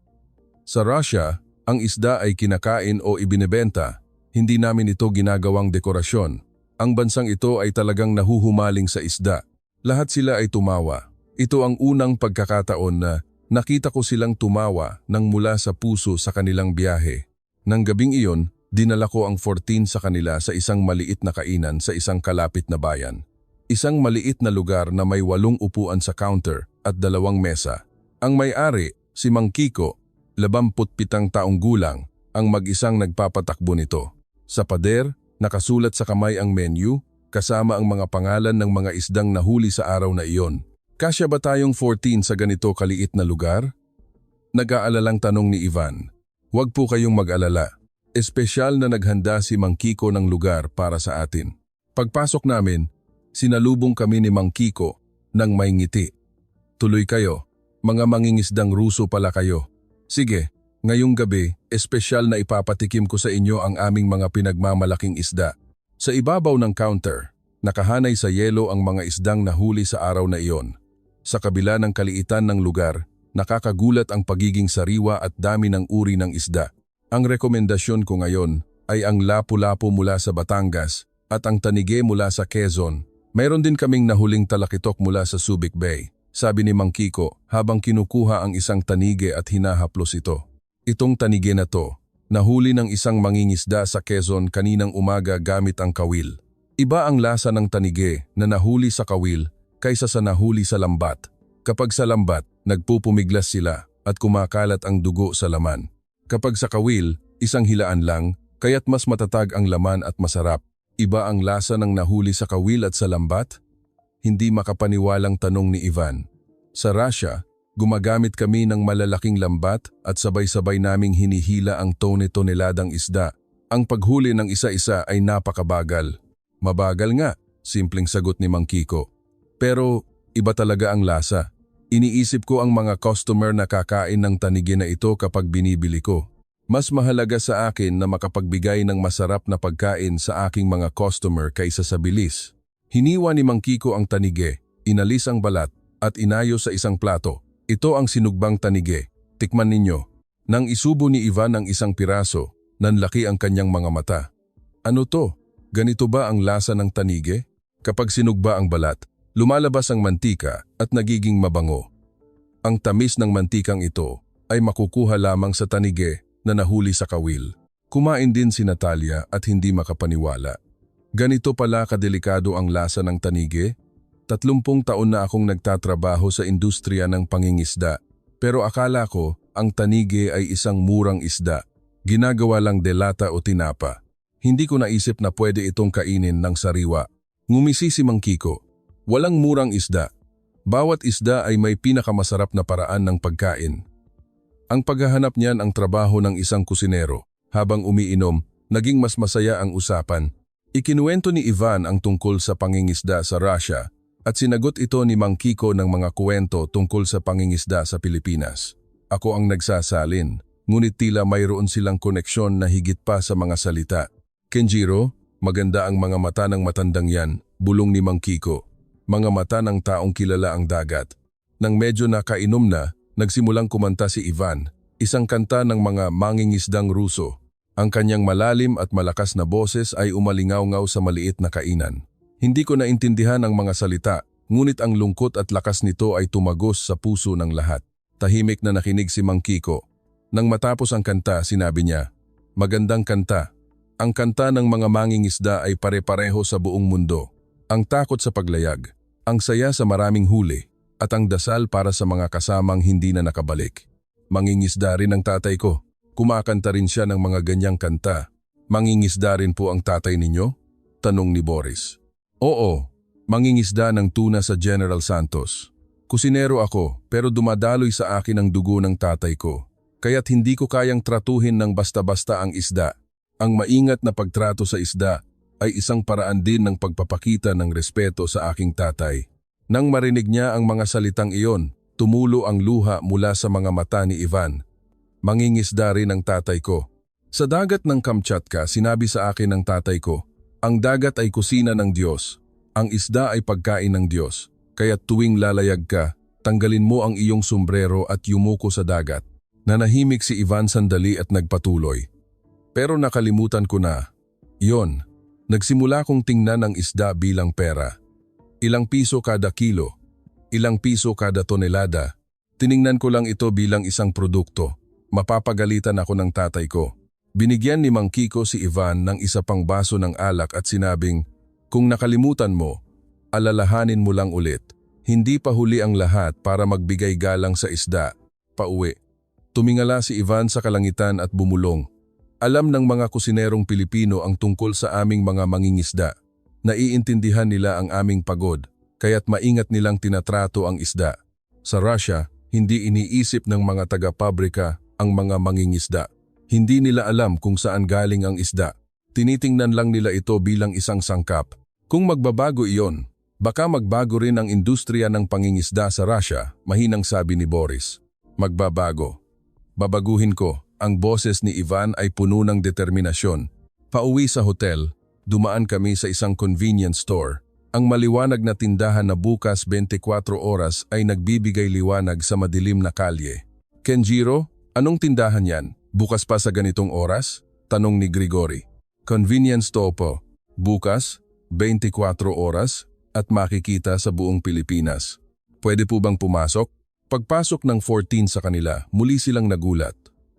Sa Russia, ang isda ay kinakain o ibinebenta. Hindi namin ito ginagawang dekorasyon. Ang bansang ito ay talagang nahuhumaling sa isda. Lahat sila ay tumawa. Ito ang unang pagkakataon na nakita ko silang tumawa nang mula sa puso sa kanilang biyahe. Nang gabing iyon, dinala ko ang 14 sa kanila sa isang maliit na kainan sa isang kalapit na bayan. Isang maliit na lugar na may 8 upuan sa counter at 2 mesa. Ang may-ari, si Mang Kiko, 27 taong gulang, ang mag-isang nagpapatakbo nito. Sa pader, nakasulat sa kamay ang menu, kasama ang mga pangalan ng mga isdang nahuli sa araw na iyon. Kasya ba tayong 14 sa ganito kaliit na lugar? Nag-aalalang tanong ni Ivan. Huwag po kayong mag-alala. Espesyal na naghanda si Mang Kiko ng lugar para sa atin. Pagpasok namin, sinalubong kami ni Mang Kiko ng may ngiti. Tuloy kayo, mga mangingisdang Ruso pala kayo. Sige, ngayong gabi, espesyal na ipapatikim ko sa inyo ang aming mga pinagmamalaking isda. Sa ibabaw ng counter, nakahanay sa yelo ang mga isdang nahuli sa araw na iyon. Sa kabila ng kaliitan ng lugar, nakakagulat ang pagiging sariwa at dami ng uri ng isda. Ang rekomendasyon ko ngayon ay ang lapu-lapu mula sa Batangas at ang tanige mula sa Quezon. Mayroon din kaming nahuling talakitok mula sa Subic Bay, sabi ni Mang Kiko habang kinukuha ang isang tanige at hinahaplos ito. Itong tanige na to, nahuli ng isang mangingisda sa Quezon kaninang umaga gamit ang kawil. Iba ang lasa ng tanige na nahuli sa kawil kaysa sa nahuli sa lambat. Kapag sa lambat, nagpupumiglas sila at kumakalat ang dugo sa laman. Kapag sa kawil, isang hilaan lang, kaya't mas matatag ang laman at masarap. Iba ang lasa ng nahuli sa kawil at sa lambat? Hindi makapaniwalang tanong ni Ivan. Sa Russia, gumagamit kami ng malalaking lambat at sabay-sabay naming hinihila ang tone-toneladang isda. Ang paghuli ng isa-isa ay napakabagal. Mabagal nga, simpleng sagot ni Mang Kiko. Pero iba talaga ang lasa. Iniisip ko ang mga customer na kakain ng tanige na ito kapag binibili ko. Mas mahalaga sa akin na makapagbigay ng masarap na pagkain sa aking mga customer kaysa sa bilis. Hiniwa ni Mang Kiko ang tanige, inalis ang balat at inayos sa isang plato. Ito ang sinugbang tanige. Tikman ninyo. Nang isubo ni Ivan ang isang piraso, nanlaki ang kanyang mga mata. Ano to? Ganito ba ang lasa ng tanige? Kapag sinugba ang balat, lumalabas ang mantika at nagiging mabango. Ang tamis ng mantikang ito ay makukuha lamang sa tanige na nahuli sa kawil. Kumain din si Natalia at hindi makapaniwala. Ganito pala kadelikado ang lasa ng tanige? 30 taon na akong nagtatrabaho sa industriya ng pangingisda. Pero akala ko, ang tanige ay isang murang isda. Ginagawa lang delata o tinapa. Hindi ko naisip na pwede itong kainin ng sariwa. Ngumisi si Mang Kiko. Walang murang isda. Bawat isda ay may pinakamasarap na paraan ng pagkain. Ang paghahanap niyan ang trabaho ng isang kusinero. Habang umiinom, naging mas masaya ang usapan. Ikinuwento ni Ivan ang tungkol sa pangingisda sa Russia at sinagot ito ni Mang Kiko ng mga kwento tungkol sa pangingisda sa Pilipinas. Ako ang nagsasalin, ngunit tila mayroon silang koneksyon na higit pa sa mga salita. Kenjiro, maganda ang mga mata ng matandang yan, bulong ni Mang Kiko. Mga mata ng taong kilala ang dagat. Nang medyo nakainom na, nagsimulang kumanta si Ivan, isang kanta ng mga mangingisdang Ruso. Ang kanyang malalim at malakas na boses ay umalingaw-ngaw sa maliit na kainan. Hindi ko naintindihan ang mga salita, ngunit ang lungkot at lakas nito ay tumagos sa puso ng lahat. Tahimik na nakinig si Mang Kiko. Nang matapos ang kanta, sinabi niya, "Magandang kanta. Ang kanta ng mga mangingisda ay pare-pareho sa buong mundo. Ang takot sa paglayag, ang saya sa maraming huli, at ang dasal para sa mga kasamang hindi na nakabalik." Mangingisda rin ang tatay ko. Kumakanta rin siya ng mga ganyang kanta. Mangingisda rin po ang tatay ninyo? Tanong ni Boris. Oo, mangingisda ng tuna sa General Santos. Kusinero ako pero dumadaloy sa akin ang dugo ng tatay ko. Kaya't hindi ko kayang tratuhin ng basta-basta ang isda. Ang maingat na pagtrato sa isda ay isang paraan din ng pagpapakita ng respeto sa aking tatay. Nang marinig niya ang mga salitang iyon, tumulo ang luha mula sa mga mata ni Ivan. Mangingisda rin ang tatay ko. Sa dagat ng Kamchatka, sinabi sa akin ng tatay ko, ang dagat ay kusina ng Diyos. Ang isda ay pagkain ng Diyos. Kaya tuwing lalayag ka, tanggalin mo ang iyong sombrero at yumuko sa dagat. Nanahimik si Ivan sandali at nagpatuloy. Pero nakalimutan ko na. Iyon, nagsimula kong tingnan ang isda bilang pera. Ilang piso kada kilo, ilang piso kada tonelada. Tiningnan ko lang ito bilang isang produkto. Mapapagalitan ako ng tatay ko. Binigyan ni Mang Kiko si Ivan ng isa pang baso ng alak at sinabing, "Kung nakalimutan mo, alalahanin mo lang ulit. Hindi pa huli ang lahat para magbigay galang sa isda." Pauwi. Tumingala si Ivan sa kalangitan at bumulong. Alam ng mga kusinerong Pilipino ang tungkol sa aming mga mangingisda. Naiintindihan nila ang aming pagod, kaya't maingat nilang tinatrato ang isda. Sa Russia, hindi iniisip ng mga taga-pabrika ang mga mangingisda. Hindi nila alam kung saan galing ang isda. Tinitingnan lang nila ito bilang isang sangkap. Kung magbabago iyon, baka magbago rin ang industriya ng pangingisda sa Russia, mahinang sabi ni Boris. Magbabago. Babaguhin ko. Ang boses ni Ivan ay puno ng determinasyon. Pauwi sa hotel, dumaan kami sa isang convenience store. Ang maliwanag na tindahan na bukas 24 oras ay nagbibigay liwanag sa madilim na kalye. Kenjiro, anong tindahan yan? Bukas pa sa ganitong oras? Tanong ni Grigori. Convenience store po. Bukas, 24 oras at makikita sa buong Pilipinas. Pwede po bang pumasok? Pagpasok ng 14 sa kanila, muli silang nagulat.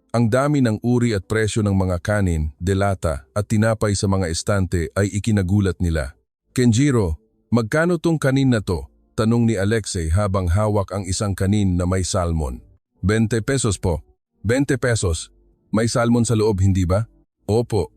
Ang dami ng uri at presyo ng mga kanin, delata at tinapay sa mga estante ay ikinagulat nila. Kenjiro, magkano tong kanin na to? Tanong ni Alexei habang hawak ang isang kanin na may salmon. 20 pesos po. 20 pesos. May salmon sa loob, hindi ba? Opo.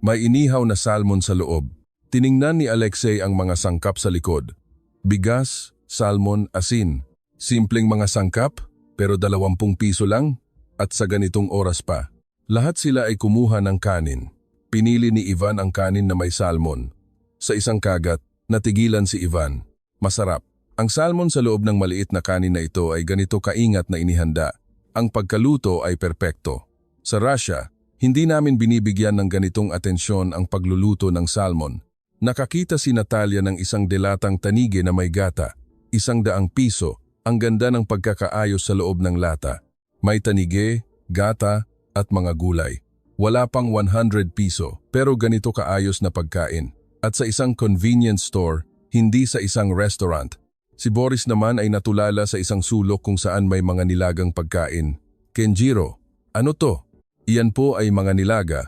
May inihaw na salmon sa loob. Tiningnan ni Alexei ang mga sangkap sa likod. Bigas, salmon, asin. Simpleng mga sangkap, pero 20 piso lang. At sa ganitong oras pa. Lahat sila ay kumuha ng kanin. Pinili ni Ivan ang kanin na may salmon. Sa isang kagat, natigilan si Ivan. Masarap. Ang salmon sa loob ng maliit na kanin na ito ay ganito kaingat na inihanda. Ang pagkaluto ay perpekto. Sa Russia, hindi namin binibigyan ng ganitong atensyon ang pagluluto ng salmon. Nakakita si Natalia ng isang delatang tanige na may gata. 100 piso, ang ganda ng pagkakaayos sa loob ng lata. May tanige, gata, at mga gulay. Wala pang 100 piso, pero ganito kaayos na pagkain. At sa isang convenience store, hindi sa isang restaurant. Si Boris naman ay natulala sa isang sulok kung saan may mga nilagang pagkain. Kenjiro, ano to? Iyan po ay mga nilaga.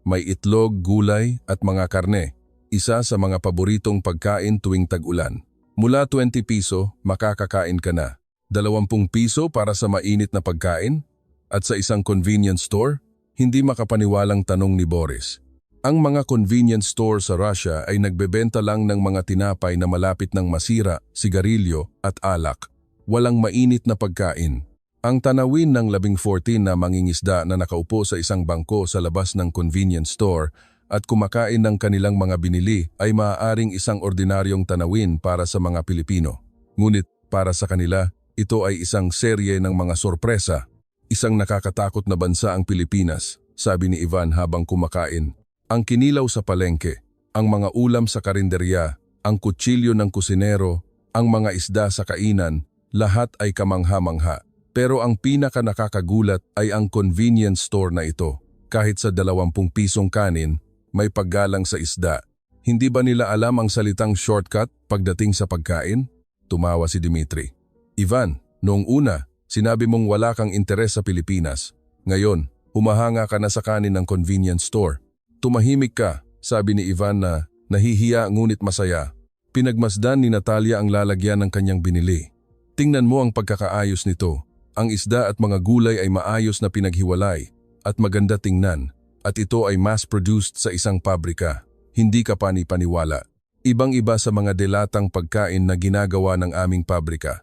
May itlog, gulay, at mga karne. Isa sa mga paboritong pagkain tuwing tag-ulan. Mula 20 piso, makakakain ka na. 20 piso para sa mainit na pagkain? At sa isang convenience store? Hindi makapaniwalang tanong ni Boris. Ang mga convenience store sa Russia ay nagbebenta lang ng mga tinapay na malapit ng masira, sigarilyo at alak. Walang mainit na pagkain. Ang tanawin ng 14 na mangingisda na nakaupo sa isang bangko sa labas ng convenience store at kumakain ng kanilang mga binili ay maaaring isang ordinaryong tanawin para sa mga Pilipino. Ngunit para sa kanila, ito ay isang serye ng mga sorpresa. Isang nakakatakot na bansa ang Pilipinas, sabi ni Ivan habang kumakain. Ang kinilaw sa palengke, ang mga ulam sa karinderya, ang kutsilyo ng kusinero, ang mga isda sa kainan, lahat ay kamangha-mangha. Pero ang pinaka nakakagulat ay ang convenience store na ito. Kahit sa 20 pisong kanin, may paggalang sa isda. Hindi ba nila alam ang salitang shortcut pagdating sa pagkain? Tumawa si Dimitri. Ivan, noong una, sinabi mong wala kang interes sa Pilipinas. Ngayon, humahanga ka na sa kanin ng convenience store. Tumahimik ka, sabi ni Ivan na nahihiya ngunit masaya. Pinagmasdan ni Natalia ang lalagyan ng kanyang binili. Tingnan mo ang pagkakaayos nito. Ang isda at mga gulay ay maayos na pinaghiwalay at maganda tingnan at ito ay mass-produced sa isang pabrika. Hindi ka pani-paniwala. Ibang-iba sa mga delatang pagkain na ginagawa ng aming pabrika.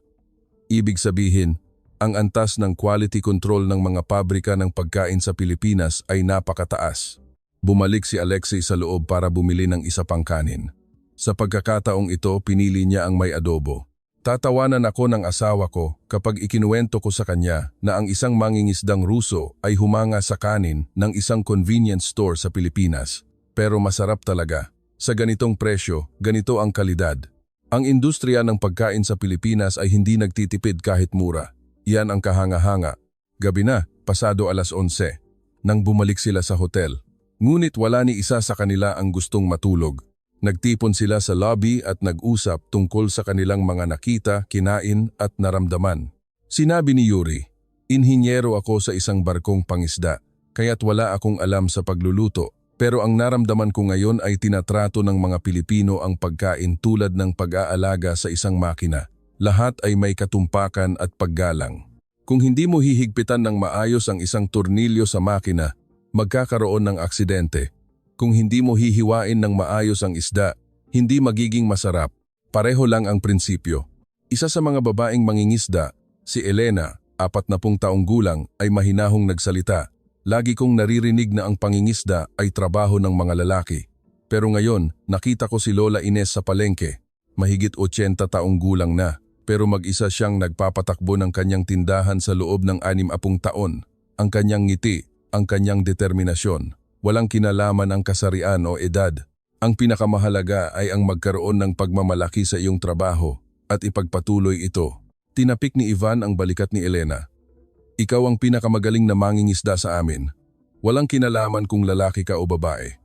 Ibig sabihin, ang antas ng quality control ng mga pabrika ng pagkain sa Pilipinas ay napakataas. Bumalik si Alexei sa loob para bumili ng isa pang kanin. Sa pagkakataong ito, pinili niya ang may adobo. Tatawanan ako ng asawa ko kapag ikinuwento ko sa kanya na ang isang mangingisdang Ruso ay humanga sa kanin ng isang convenience store sa Pilipinas. Pero masarap talaga. Sa ganitong presyo, ganito ang kalidad. Ang industriya ng pagkain sa Pilipinas ay hindi nagtitipid kahit mura. Yan ang kahanga-hanga. Gabi na, pasado 11:00, nang bumalik sila sa hotel. Ngunit wala ni isa sa kanila ang gustong matulog. Nagtipon sila sa lobby at nag-usap tungkol sa kanilang mga nakita, kinain at naramdaman. Sinabi ni Yuri, "Inhinyero ako sa isang barkong pangisda, kaya't wala akong alam sa pagluluto. Pero ang naramdaman ko ngayon ay tinatrato ng mga Pilipino ang pagkain tulad ng pag-aalaga sa isang makina. Lahat ay may katumpakan at paggalang. Kung hindi mo hihigpitan ng maayos ang isang tornilyo sa makina, magkakaroon ng aksidente. Kung hindi mo hihiwain ng maayos ang isda, hindi magiging masarap. Pareho lang ang prinsipyo." Isa sa mga babaeng mangingisda, si Elena, 40 taong gulang, ay mahinahong nagsalita. Lagi kong naririnig na ang pangingisda ay trabaho ng mga lalaki. Pero ngayon, nakita ko si Lola Ines sa palengke. Mahigit 80 taong gulang na, pero mag-isa siyang nagpapatakbo ng kanyang tindahan sa loob ng 60 taon. Ang kanyang ngiti, ang kanyang determinasyon. Walang kinalaman ang kasarian o edad. Ang pinakamahalaga ay ang magkaroon ng pagmamalaki sa iyong trabaho at ipagpatuloy ito. Tinapik ni Ivan ang balikat ni Elena. "Ikaw ang pinakamagaling na mangingisda sa amin. Walang kinalaman kung lalaki ka o babae.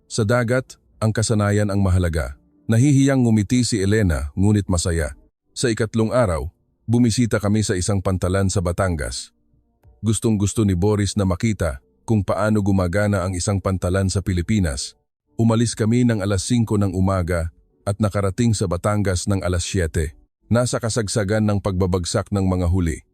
Sa dagat, ang kasanayan ang mahalaga." Nahihiyang ngumiti si Elena ngunit masaya. Sa ikatlong araw, bumisita kami sa isang pantalan sa Batangas. Gustong-gusto ni Boris na makita kung paano gumagana ang isang pantalan sa Pilipinas. Umalis kami ng 5:00 ng umaga at nakarating sa Batangas ng 7:00. Nasa kasagsagan ng pagbabagsak ng mga huli.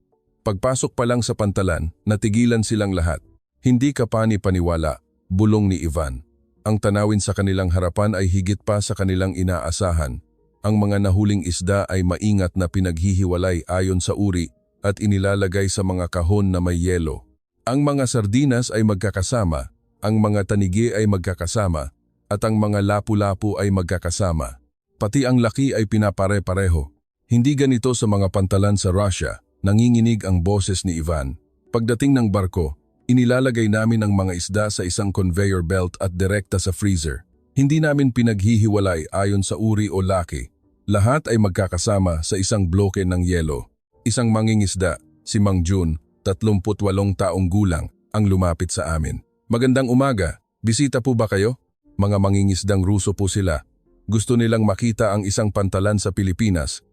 Pagpasok pa lang sa pantalan, natigilan silang lahat. Hindi ka pani-paniwala, bulong ni Ivan. Ang tanawin sa kanilang harapan ay higit pa sa kanilang inaasahan. Ang mga nahuling isda ay maingat na pinaghihiwalay ayon sa uri at inilalagay sa mga kahon na may yelo. Ang mga sardinas ay magkakasama, ang mga tanigi ay magkakasama, at ang mga lapu-lapu ay magkakasama. Pati ang laki ay pinapare-pareho. Hindi ganito sa mga pantalan sa Russia, nanginginig ang boses ni Ivan. Pagdating ng barko, inilalagay namin ang mga isda sa isang conveyor belt at direkta sa freezer. Hindi namin pinaghihiwalay ayon sa uri o laki. Lahat ay magkakasama sa isang bloke ng yelo. Isang mangingisda, si Mang Jun, 38 taong gulang, ang lumapit sa amin. "Magandang umaga, bisita po ba kayo?" Mga mangingisdang Ruso po sila. Gusto nilang makita ang isang pantalan sa Pilipinas.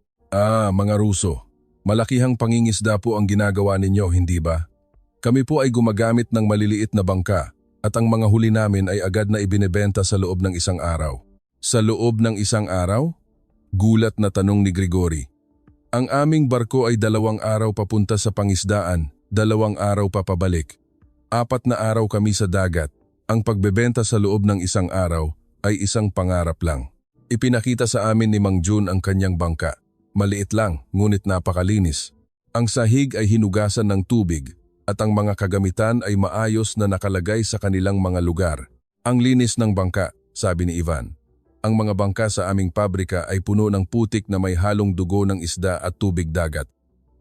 Mga Ruso. Malakihang pangingisda po ang ginagawa ninyo, hindi ba? Kami po ay gumagamit ng maliliit na bangka at ang mga huli namin ay agad na ibinebenta sa loob ng isang araw. Sa loob ng isang araw? Gulat na tanong ni Grigori. Ang aming barko ay 2 araw papunta sa pangisdaan, 2 araw pa pabalik. 4 na araw kami sa dagat. Ang pagbebenta sa loob ng 1 araw ay isang pangarap lang. Ipinakita sa amin ni Mang Jun ang kanyang bangka. Maliit lang, ngunit napakalinis. Ang sahig ay hinugasan ng tubig at ang mga kagamitan ay maayos na nakalagay sa kanilang mga lugar. Ang linis ng bangka, sabi ni Ivan. Ang mga bangka sa aming pabrika ay puno ng putik na may halong dugo ng isda at tubig dagat.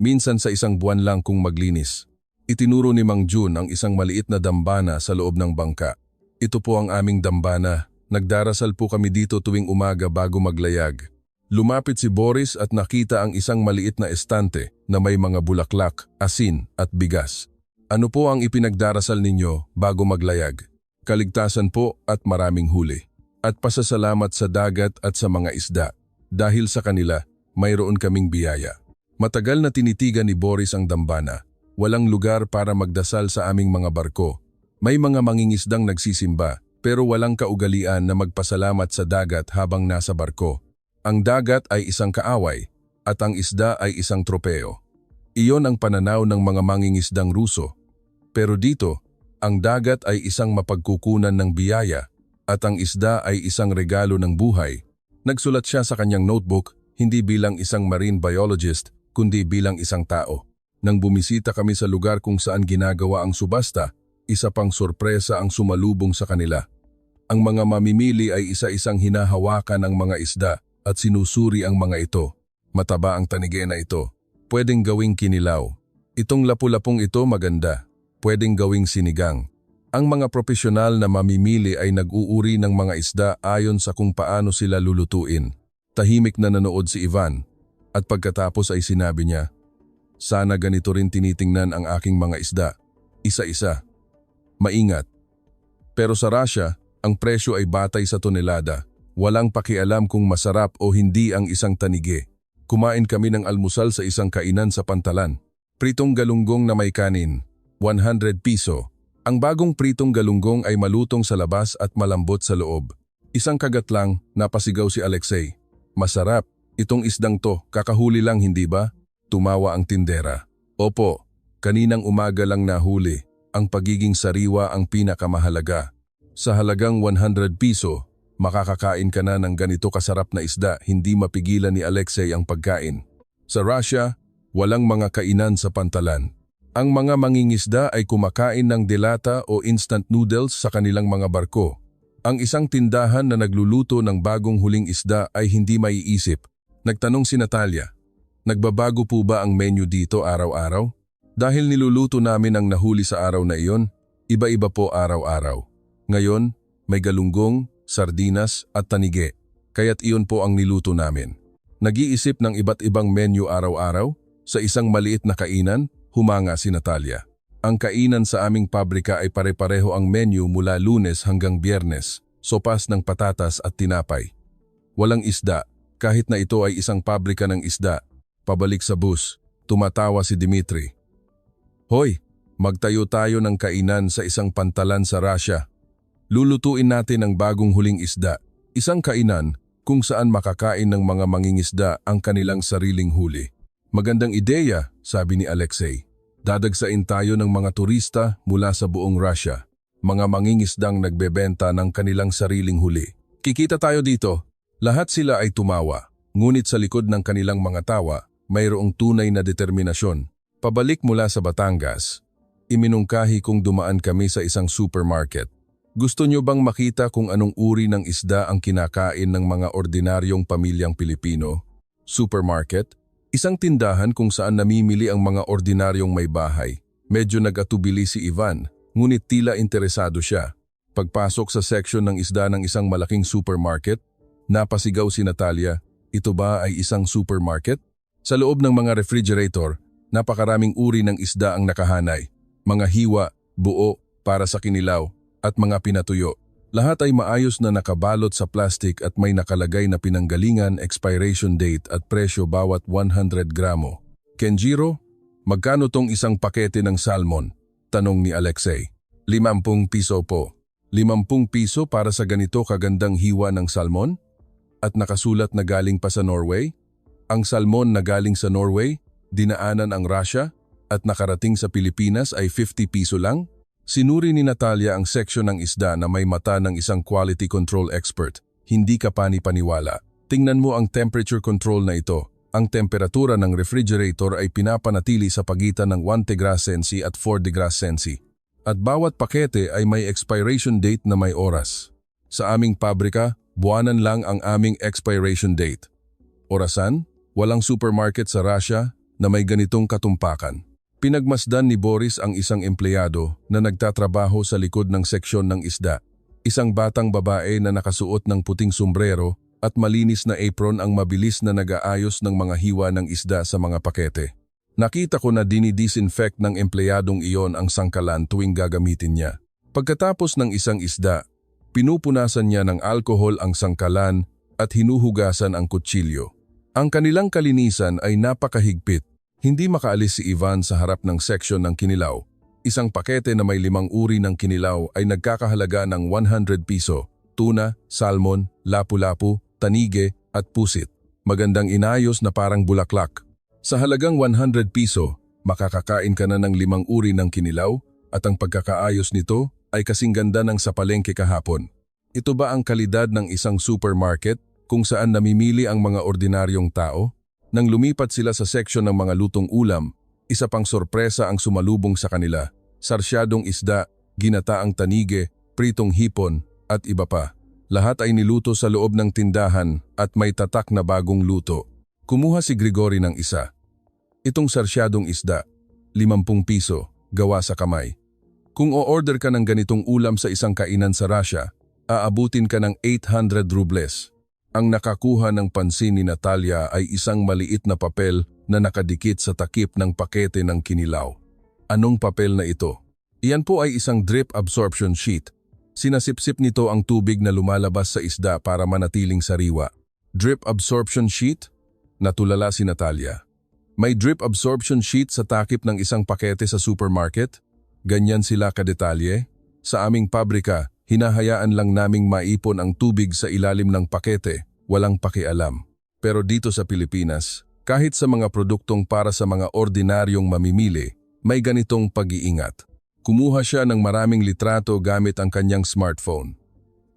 Minsan sa 1 buwan lang kung maglinis. Itinuro ni Mang Jun ang isang maliit na dambana sa loob ng bangka. Ito po ang aming dambana. Nagdarasal po kami dito tuwing umaga bago maglayag. Lumapit si Boris at nakita ang isang maliit na estante na may mga bulaklak, asin at bigas. Ano po ang ipinagdarasal ninyo bago maglayag? Kaligtasan po at maraming huli. At pasasalamat sa dagat at sa mga isda. Dahil sa kanila, mayroon kaming biyaya. Matagal na tinitigan ni Boris ang dambana. Walang lugar para magdasal sa aming mga barko. May mga mangingisdang nagsisimba pero walang kaugalian na magpasalamat sa dagat habang nasa barko. Ang dagat ay isang kaaway at ang isda ay isang tropeo. Iyon ang pananaw ng mga mangingisdang Ruso. Pero dito, ang dagat ay isang mapagkukunan ng biyaya at ang isda ay isang regalo ng buhay. Nagsulat siya sa kanyang notebook, hindi bilang isang marine biologist, kundi bilang isang tao. Nang bumisita kami sa lugar kung saan ginagawa ang subasta, isa pang sorpresa ang sumalubong sa kanila. Ang mga mamimili ay isa-isang hinahawakan ang mga isda at sinusuri ang mga ito. Mataba ang tanige na ito. Pwedeng gawing kinilaw. Itong lapu-lapong ito maganda. Pwedeng gawing sinigang. Ang mga profesional na mamimili ay nag-uuri ng mga isda ayon sa kung paano sila lulutuin. Tahimik na nanood si Ivan at pagkatapos ay sinabi niya, "Sana ganito rin tinitingnan ang aking mga isda. Isa-isa. Maingat." Pero sa Russia, ang presyo ay batay sa tonelada. Walang pakialam kung masarap o hindi ang isang tanige. Kumain kami ng almusal sa isang kainan sa Pantalan. Pritong galunggong na may kanin, 100 piso. Ang bagong pritong galunggong ay malutong sa labas at malambot sa loob. Isang kagat lang, napasigaw si Alexei. "Masarap, itong isdang to, kakahuli lang hindi ba?" Tumawa ang tindera. "Opo, kaninang umaga lang nahuli. Ang pagiging sariwa ang pinakamahalaga. Sa halagang 100 piso, makakakain ka na ng ganito kasarap na isda, hindi mapigilan ni Alexei ang pagkain. Sa Russia, walang mga kainan sa Pantalan. Ang mga mangingisda ay kumakain ng delata o instant noodles sa kanilang mga barko. Ang isang tindahan na nagluluto ng bagong huling isda ay hindi maiisip. Nagtanong si Natalia, "Nagbabago po ba ang menu dito araw-araw?" Dahil niluluto namin ang nahuli sa araw na iyon, iba-iba po araw-araw. Ngayon, may galunggong, sardinas at tanige, kaya't iyon po ang niluto namin. Nag-iisip ng iba't ibang menu araw-araw, sa isang maliit na kainan, humanga si Natalia. Ang kainan sa aming pabrika ay pare-pareho ang menu mula Lunes hanggang Biyernes, sopas ng patatas at tinapay. Walang isda, kahit na ito ay isang pabrika ng isda. Pabalik sa bus, tumatawa si Dimitri. "Hoy, magtayo tayo ng kainan sa isang Pantalan sa Russia. Lulutuin natin ang bagong huling isda, isang kainan kung saan makakain ng mga mangingisda ang kanilang sariling huli." "Magandang ideya," sabi ni Alexei. "Dadagsain tayo ng mga turista mula sa buong Russia, mga mangingisdang nagbebenta ng kanilang sariling huli. Kikita tayo dito." Lahat sila ay tumawa, ngunit sa likod ng kanilang mga tawa, mayroong tunay na determinasyon. Pabalik mula sa Batangas, iminungkahi kong dumaan kami sa isang supermarket. "Gusto nyo bang makita kung anong uri ng isda ang kinakain ng mga ordinaryong pamilyang Pilipino?" Supermarket? Isang tindahan kung saan namimili ang mga ordinaryong may bahay. Medyo nag-atubili si Ivan, ngunit tila interesado siya. Pagpasok sa section ng isda ng isang malaking supermarket, napasigaw si Natalia, "Ito ba ay isang supermarket?" Sa loob ng mga refrigerator, napakaraming uri ng isda ang nakahanay. Mga hiwa, buo, para sa kinilaw, at mga pinatuyo. Lahat ay maayos na nakabalot sa plastic at may nakalagay na pinanggalingan, expiration date at presyo bawat 100 gramo. "Kenjiro, magkano tong isang pakete ng salmon?" tanong ni Alexei. 50 piso po." 50 piso para sa ganito kagandang hiwa ng salmon? At nakasulat na galing pa sa Norway? Ang salmon na galing sa Norway, dinaanan ang Russia, at nakarating sa Pilipinas ay 50 piso lang? Sinuri ni Natalia ang seksyon ng isda na may mata ng isang quality control expert. Hindi ka pani-paniwala. Tingnan mo ang temperature control na ito. Ang temperatura ng refrigerator ay pinapanatili sa pagitan ng 1 degrees Celsius at 4 degrees Celsius. At bawat pakete ay may expiration date na may oras. Sa aming pabrika, buwanan lang ang aming expiration date. Orasan? Walang supermarket sa Russia na may ganitong katumpakan. Pinagmasdan ni Boris ang isang empleyado na nagtatrabaho sa likod ng seksyon ng isda. Isang batang babae na nakasuot ng puting sombrero at malinis na apron ang mabilis na nag-aayos ng mga hiwa ng isda sa mga pakete. Nakita ko na dinidisinfect ng empleyadong iyon ang sangkalan tuwing gagamitin niya. Pagkatapos ng isang isda, pinupunasan niya ng alkohol ang sangkalan at hinuhugasan ang kutsilyo. Ang kanilang kalinisan ay napakahigpit. Hindi makaalis si Ivan sa harap ng seksyon ng kinilaw. Isang pakete na may 5 uri ng kinilaw ay nagkakahalaga ng 100 piso. Tuna, salmon, lapu-lapu, tanige at pusit. Magandang inayos na parang bulaklak. Sa halagang 100 piso, makakakain ka na ng 5 uri ng kinilaw at ang pagkakaayos nito ay kasing ganda ng sa palengke kahapon. Ito ba ang kalidad ng isang supermarket kung saan namimili ang mga ordinaryong tao? Nang lumipat sila sa seksyon ng mga lutong ulam, isa pang sorpresa ang sumalubong sa kanila. Sarsyadong isda, ginataang tanige, pritong hipon at iba pa. Lahat ay niluto sa loob ng tindahan at may tatak na bagong luto. Kumuha si Gregory ng isa. Itong sarsyadong isda, 50 piso, gawa sa kamay. Kung o-order ka ng ganitong ulam sa isang kainan sa Russia, aabutin ka ng 800 rubles. Ang nakakuha ng pansin ni Natalia ay isang maliit na papel na nakadikit sa takip ng pakete ng kinilaw. Anong papel na ito? Iyan po ay isang drip absorption sheet. Sinasipsip nito ang tubig na lumalabas sa isda para manatiling sariwa. Drip absorption sheet? Natulala si Natalia. May drip absorption sheet sa takip ng isang pakete sa supermarket? Ganyan sila kadetalye? Sa aming pabrika, hinahayaan lang naming maipon ang tubig sa ilalim ng pakete, walang pakialam. Pero dito sa Pilipinas, kahit sa mga produktong para sa mga ordinaryong mamimili, may ganitong pag-iingat. Kumuha siya ng maraming litrato gamit ang kanyang smartphone.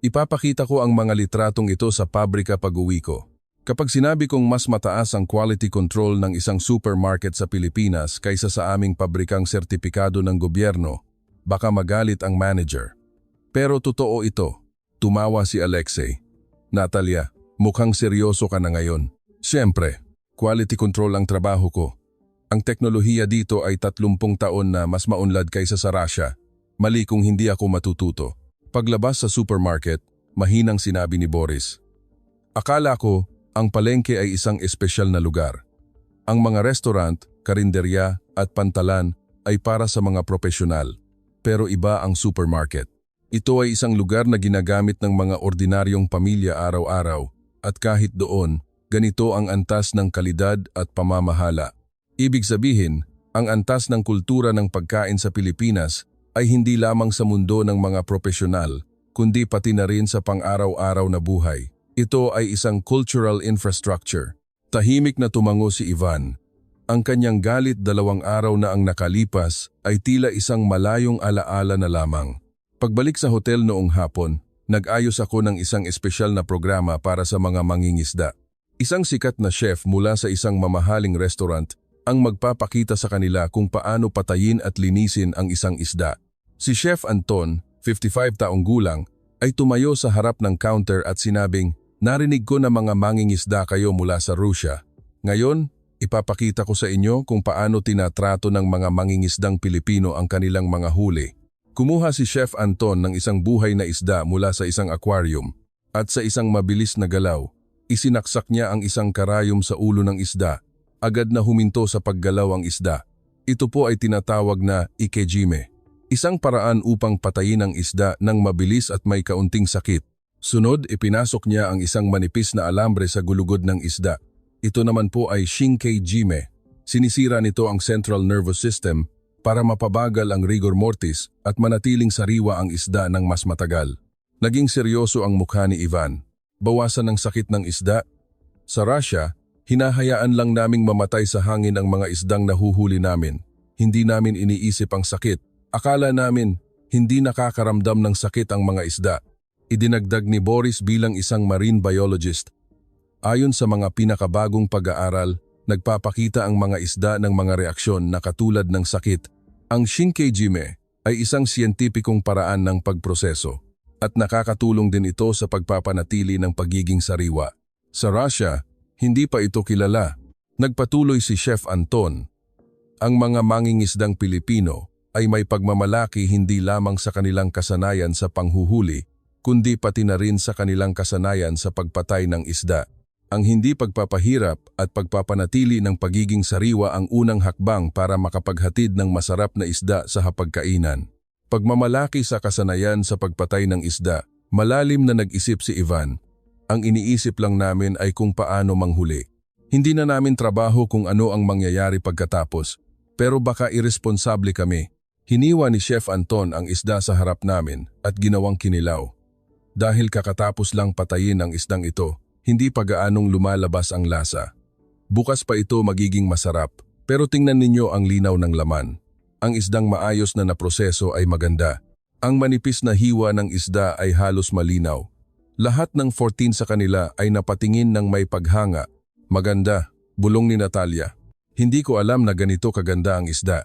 Ipapakita ko ang mga litratong ito sa pabrika pag-uwi ko. Kapag sinabi kong mas mataas ang quality control ng isang supermarket sa Pilipinas kaysa sa aming pabrikang sertipikado ng gobyerno, baka magalit ang manager. Pero totoo ito. Tumawa si Alexei. Natalia, mukhang seryoso ka na ngayon. Siyempre, quality control ang trabaho ko. Ang teknolohiya dito ay 30 taon na mas maunlad kaysa sa Russia. Mali kung hindi ako matututo. Paglabas sa supermarket, mahinang sinabi ni Boris. Akala ko, ang palengke ay isang espesyal na lugar. Ang mga restaurant, karinderya at pantalan ay para sa mga profesional. Pero iba ang supermarket. Ito ay isang lugar na ginagamit ng mga ordinaryong pamilya araw-araw at kahit doon, ganito ang antas ng kalidad at pamamahala. Ibig sabihin, ang antas ng kultura ng pagkain sa Pilipinas ay hindi lamang sa mundo ng mga profesional, kundi pati na rin sa pang-araw-araw na buhay. Ito ay isang cultural infrastructure. Tahimik na tumango si Ivan. Ang kanyang galit 2 araw na ang nakalipas ay tila isang malayong alaala na lamang. Pagbalik sa hotel noong hapon, nag-ayos ako ng isang espesyal na programa para sa mga mangingisda. Isang sikat na chef mula sa isang mamahaling restaurant ang magpapakita sa kanila kung paano patayin at linisin ang isang isda. Si Chef Anton, 55 taong gulang, ay tumayo sa harap ng counter at sinabing, "Narinig ko na mga mangingisda kayo mula sa Russia. Ngayon, ipapakita ko sa inyo kung paano tinatrato ng mga mangingisdang Pilipino ang kanilang mga huli." Kumuha si Chef Anton ng isang buhay na isda mula sa isang aquarium at sa isang mabilis na galaw, isinaksak niya ang isang karayom sa ulo ng isda. Agad na huminto sa paggalaw ang isda. Ito po ay tinatawag na ikejime, isang paraan upang patayin ang isda ng mabilis at may kaunting sakit. Sunod, ipinasok niya ang isang manipis na alambre sa gulugod ng isda. Ito naman po ay shinkei-jime. Sinisira nito ang central nervous system para mapabagal ang rigor mortis at manatiling sariwa ang isda ng mas matagal. Naging seryoso ang mukha ni Ivan. Bawasan ang sakit ng isda. Sa Russia, Hinahayaan lang naming mamatay sa hangin ang mga isdang nahuhuli namin. Hindi namin iniisip ang sakit. Akala namin hindi nakakaramdam ng sakit ang mga isda. Idinagdag ni Boris bilang isang marine biologist. Ayon sa mga pinakabagong pag-aaral, nagpapakita ang mga isda ng mga reaksyon na katulad ng sakit. Ang Shinkejime ay isang siyentipikong paraan ng pagproseso at nakakatulong din ito sa pagpapanatili ng pagiging sariwa. Sa Russia, hindi pa ito kilala. Nagpatuloy si Chef Anton. Ang mga mangingisdang Pilipino ay may pagmamalaki hindi lamang sa kanilang kasanayan sa panghuhuli, kundi pati na rin sa kanilang kasanayan sa pagpatay ng isda. Ang hindi pagpapahirap at pagpapanatili ng pagiging sariwa ang unang hakbang para makapaghatid ng masarap na isda sa hapagkainan. Pagmamalaki sa kasanayan sa pagpatay ng isda, malalim na nag-isip si Ivan. Ang iniisip lang namin ay kung paano manghuli. Hindi na namin trabaho kung ano ang mangyayari pagkatapos, pero baka irresponsable kami. Hiniwa ni Chef Anton ang isda sa harap namin at ginawang kinilaw. Dahil kakatapos lang patayin ang isdang ito, hindi pa gaanong lumalabas ang lasa. Bukas pa ito magiging masarap, pero tingnan ninyo ang linaw ng laman. Ang isdang maayos na naproseso ay maganda. Ang manipis na hiwa ng isda ay halos malinaw. Lahat ng 14 sa kanila ay napatingin ng may paghanga. Maganda, bulong ni Natalia. Hindi ko alam na ganito kaganda ang isda.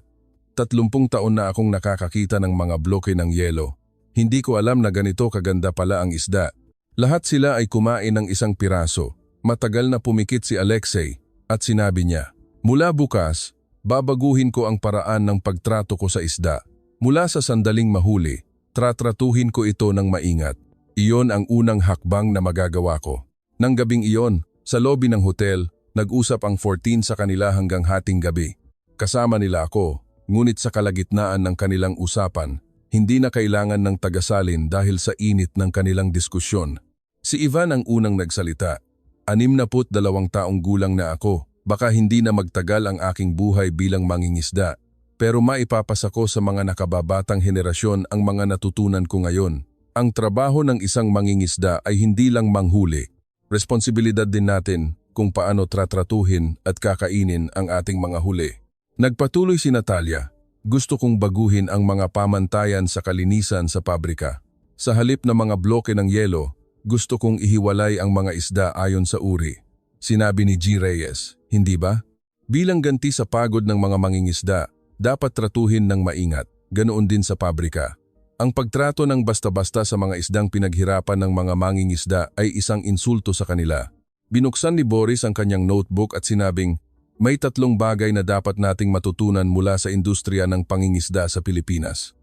30 taon na akong nakakakita ng mga bloke ng yelo. Hindi ko alam na ganito kaganda pala ang isda. Lahat sila ay kumain ng isang piraso. Matagal na pumikit si Alexei at sinabi niya, "Mula bukas, babaguhin ko ang paraan ng pagtrato ko sa isda. Mula sa sandaling mahuli, tratratuhin ko ito ng maingat. Iyon ang unang hakbang na magagawa ko." Nang gabing iyon, sa lobby ng hotel, nag-usap ang 14 sa kanila hanggang hating gabi. Kasama nila ako, ngunit sa kalagitnaan ng kanilang usapan, hindi na kailangan ng tagasalin dahil sa init ng kanilang diskusyon. Si Ivan ang unang nagsalita. 62 taong gulang na ako, baka hindi na magtagal ang aking buhay bilang mangingisda. Pero maipapasa ko sa mga nakababatang henerasyon ang mga natutunan ko ngayon. Ang trabaho ng isang mangingisda ay hindi lang manghuli. Responsibilidad din natin kung paano tratratuhin at kakainin ang ating mga huli. Nagpatuloy si Natalia. Gusto kong baguhin ang mga pamantayan sa kalinisan sa pabrika. Sa halip na mga bloke ng yelo, gusto kong ihiwalay ang mga isda ayon sa uri. Sinabi ni G. Reyes, hindi ba? Bilang ganti sa pagod ng mga mangingisda, dapat tratuhin ng maingat, ganoon din sa pabrika. Ang pagtrato ng basta-basta sa mga isdang pinaghirapan ng mga mangingisda ay isang insulto sa kanila. Binuksan ni Boris ang kanyang notebook at sinabing, may 3 bagay na dapat nating matutunan mula sa industriya ng pangingisda sa Pilipinas.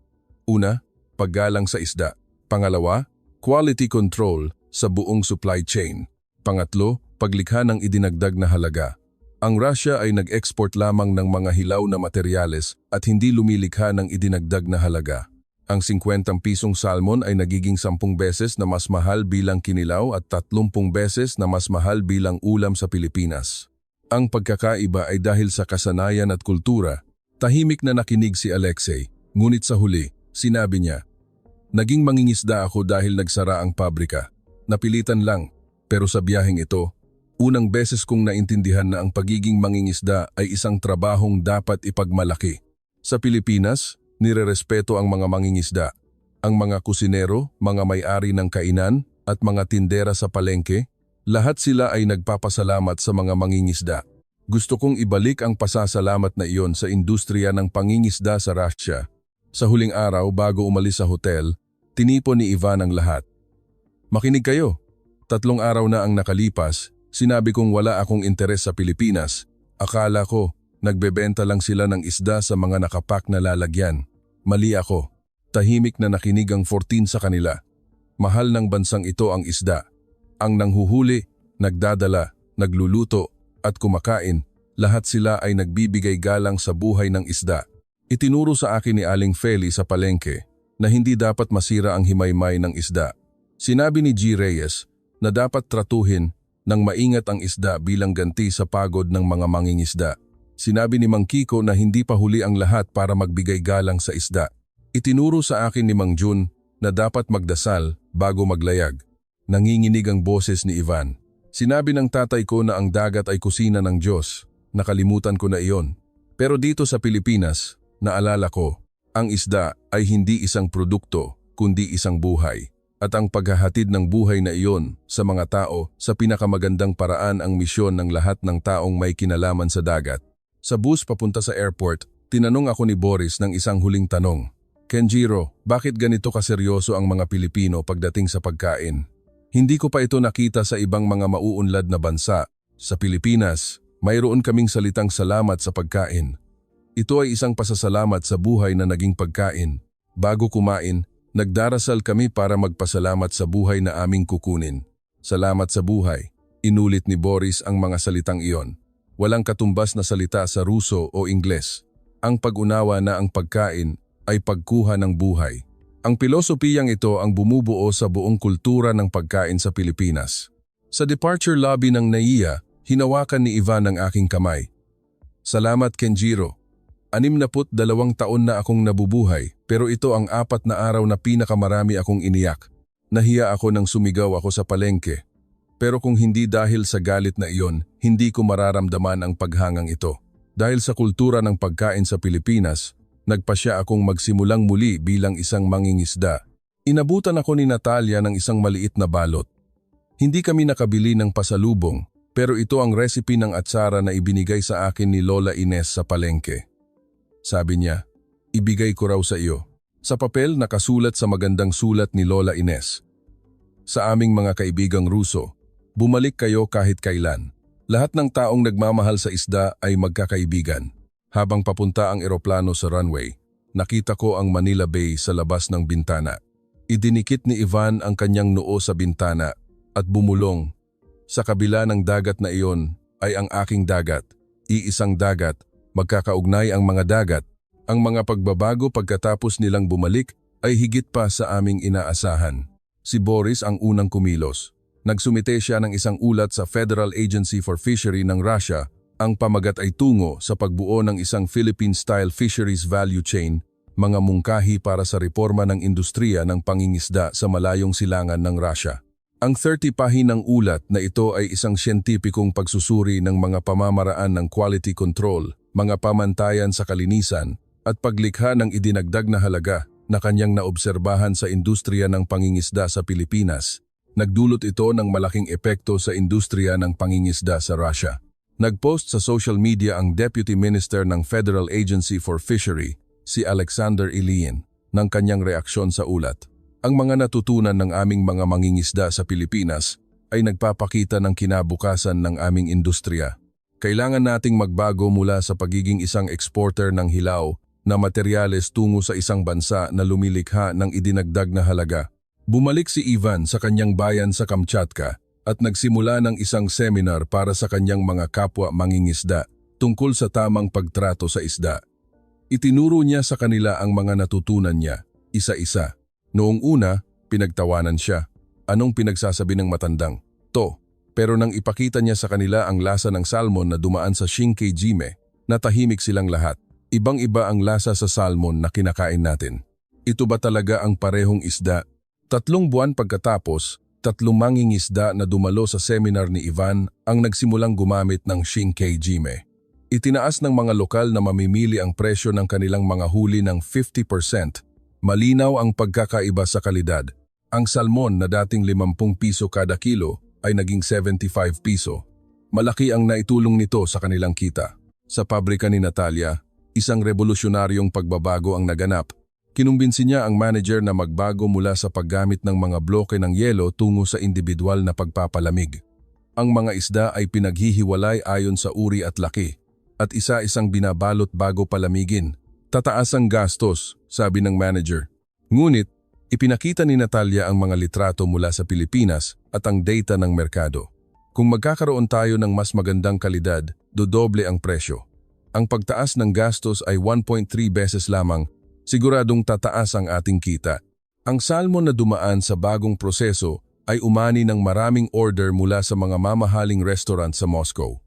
Una, paggalang sa isda. Pangalawa, quality control sa buong supply chain. Pangatlo, paglikha ng idinagdag na halaga. Ang Russia ay nag-export lamang ng mga hilaw na materyales at hindi lumilikha ng idinagdag na halaga. Ang 50 pisong salmon ay nagiging 10 beses na mas mahal bilang kinilaw at 30 beses na mas mahal bilang ulam sa Pilipinas. Ang pagkakaiba ay dahil sa kasanayan at kultura. Tahimik na nakinig si Alexei, ngunit sa huli, sinabi niya, naging mangingisda ako dahil nagsara ang pabrika. Napilitan lang, pero sa biyaheng ito, unang beses kong naintindihan na ang pagiging mangingisda ay isang trabahong dapat ipagmalaki. Sa Pilipinas, nirerespeto ang mga mangingisda. Ang mga kusinero, mga may-ari ng kainan, at mga tindera sa palengke, lahat sila ay nagpapasalamat sa mga mangingisda. Gusto kong ibalik ang pasasalamat na iyon sa industriya ng pangingisda sa Russia. Sa huling araw bago umalis sa hotel, tinipon ni Ivan ang lahat. Makinig kayo. 3 araw na ang nakalipas, sinabi kong wala akong interes sa Pilipinas. Akala ko, nagbebenta lang sila ng isda sa mga nakapak na lalagyan. Mali ako. Tahimik na nakinig ang 14 sa kanila. Mahal ng bansang ito ang isda. Ang nanghuhuli, nagdadala, nagluluto, at kumakain, lahat sila ay nagbibigay galang sa buhay ng isda. Itinuro sa akin ni Aling Feli sa palengke na hindi dapat masira ang himaymay ng isda. Sinabi ni G. Reyes na dapat tratuhin ng maingat ang isda bilang ganti sa pagod ng mga mangingisda. Sinabi ni Mang Kiko na hindi pa huli ang lahat para magbigay galang sa isda. Itinuro sa akin ni Mang Jun na dapat magdasal bago maglayag. Nanginginig ang boses ni Ivan. Sinabi ng tatay ko na ang dagat ay kusina ng Diyos. Nakalimutan ko na iyon. Pero dito sa Pilipinas, naalala ko, ang isda ay hindi isang produkto, kundi isang buhay. At ang paghahatid ng buhay na iyon sa mga tao sa pinakamagandang paraan ang misyon ng lahat ng taong may kinalaman sa dagat. Sa bus papunta sa airport, tinanong ako ni Boris ng isang huling tanong. Kenjiro, bakit ganito kaseryoso ang mga Pilipino pagdating sa pagkain? Hindi ko pa ito nakita sa ibang mga mauunlad na bansa. Sa Pilipinas, mayroon kaming salitang salamat sa pagkain. Ito ay isang pasasalamat sa buhay na naging pagkain. Bago kumain, nagdarasal kami para magpasalamat sa buhay na aming kukunin. Salamat sa buhay. Inulit ni Boris ang mga salitang iyon. Walang katumbas na salita sa Ruso o Ingles. Ang pag-unawa na ang pagkain ay pagkuha ng buhay. Ang pilosopiyang ito ang bumubuo sa buong kultura ng pagkain sa Pilipinas. Sa departure lobby ng NAIA, hinawakan ni Ivan ang aking kamay. Salamat Kenjiro. 62 taon na akong nabubuhay, pero ito ang 4 na araw na pinakamarami akong iniyak. Nahiya ako nang sumigaw ako sa palengke. Pero kung hindi dahil sa galit na iyon, hindi ko mararamdaman ang paghangang ito. Dahil sa kultura ng pagkain sa Pilipinas, nagpasya akong magsimulang muli bilang isang mangingisda. Inabutan ako ni Natalia ng isang maliit na balot. Hindi kami nakabili ng pasalubong, pero ito ang recipe ng atsara na ibinigay sa akin ni Lola Ines sa palengke. Sabi niya, ibigay ko raw sa iyo. Sa papel nakasulat sa magandang sulat ni Lola Ines. Sa aming mga kaibigang Ruso, bumalik kayo kahit kailan. Lahat ng taong nagmamahal sa isda ay magkakaibigan. Habang papunta ang eroplano sa runway, nakita ko ang Manila Bay sa labas ng bintana. Idinikit ni Ivan ang kanyang noo sa bintana at bumulong. Sa kabila ng dagat na iyon ay ang aking dagat. Iisang dagat. Magkakaugnay ang mga dagat. Ang mga pagbabago pagkatapos nilang bumalik ay higit pa sa aming inaasahan. Si Boris ang unang kumilos. Nagsumite siya ng isang ulat sa Federal Agency for Fishery ng Russia. Ang pamagat ay tungo sa pagbuo ng isang Philippine-style fisheries value chain, mga mungkahi para sa reforma ng industriya ng pangingisda sa malayong silangan ng Russia. Ang 30 pahinang ulat na ito ay isang siyentipikong pagsusuri ng mga pamamaraan ng quality control, mga pamantayan sa kalinisan, at paglikha ng idinagdag na halaga na kanyang naobserbahan sa industriya ng pangingisda sa Pilipinas. Nagdulot ito ng malaking epekto sa industriya ng pangingisda sa Russia. Nagpost sa social media ang Deputy Minister ng Federal Agency for Fishery, si Alexander Iliyin, ng kanyang reaksyon sa ulat. Ang mga natutunan ng aming mga mangingisda sa Pilipinas ay nagpapakita ng kinabukasan ng aming industriya. Kailangan nating magbago mula sa pagiging isang exporter ng hilaw na materyales tungo sa isang bansa na lumilikha ng idinagdag na halaga. Bumalik si Ivan sa kanyang bayan sa Kamchatka at nagsimula ng isang seminar para sa kanyang mga kapwa mangingisda tungkol sa tamang pagtrato sa isda. Itinuro niya sa kanila ang mga natutunan niya, isa-isa. Noong una, pinagtawanan siya. Anong pinagsasabi ng matandang? To. Pero nang ipakita niya sa kanila ang lasa ng salmon na dumaan sa Shinkei-jime, natahimik silang lahat. Ibang-iba ang lasa sa salmon na kinakain natin. Ito ba talaga ang parehong isda? 3 buwan pagkatapos, 3 mangingisda na dumalo sa seminar ni Ivan ang nagsimulang gumamit ng Shinkei-jime. Itinaas ng mga lokal na mamimili ang presyo ng kanilang mga huli ng 50%. Malinaw ang pagkakaiba sa kalidad. Ang salmon na dating 50 piso kada kilo ay naging 75 piso. Malaki ang naitulong nito sa kanilang kita. Sa pabrika ni Natalia, isang revolusyonaryong pagbabago ang naganap. Kinumbinsi niya ang manager na magbago mula sa paggamit ng mga bloke ng yelo tungo sa individual na pagpapalamig. Ang mga isda ay pinaghihiwalay ayon sa uri at laki, at isa-isang binabalot bago palamigin. Tataas ang gastos, sabi ng manager. Ngunit, ipinakita ni Natalia ang mga litrato mula sa Pilipinas at ang data ng merkado. Kung magkakaroon tayo ng mas magandang kalidad, dodoble ang presyo. Ang pagtaas ng gastos ay 1.3 beses lamang, siguradong tataas ang ating kita. Ang salmon na dumaan sa bagong proseso ay umani ng maraming order mula sa mga mamahaling restaurant sa Moscow.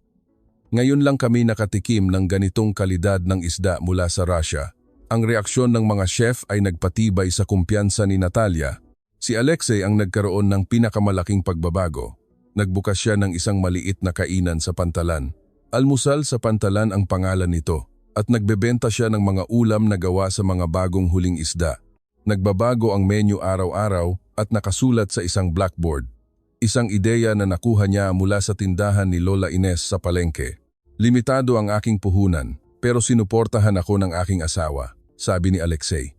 Ngayon lang kami nakatikim ng ganitong kalidad ng isda mula sa Russia. Ang reaksyon ng mga chef ay nagpatibay sa kumpiyansa ni Natalia. Si Alexei ang nagkaroon ng pinakamalaking pagbabago. Nagbukas siya ng isang maliit na kainan sa Pantalan. Almusal sa Pantalan ang pangalan nito at nagbebenta siya ng mga ulam na gawa sa mga bagong huling isda. Nagbabago ang menu araw-araw at nakasulat sa isang blackboard. Isang ideya na nakuha niya mula sa tindahan ni Lola Ines sa palengke. Limitado ang aking puhunan pero sinuportahan ako ng aking asawa, sabi ni Alexei.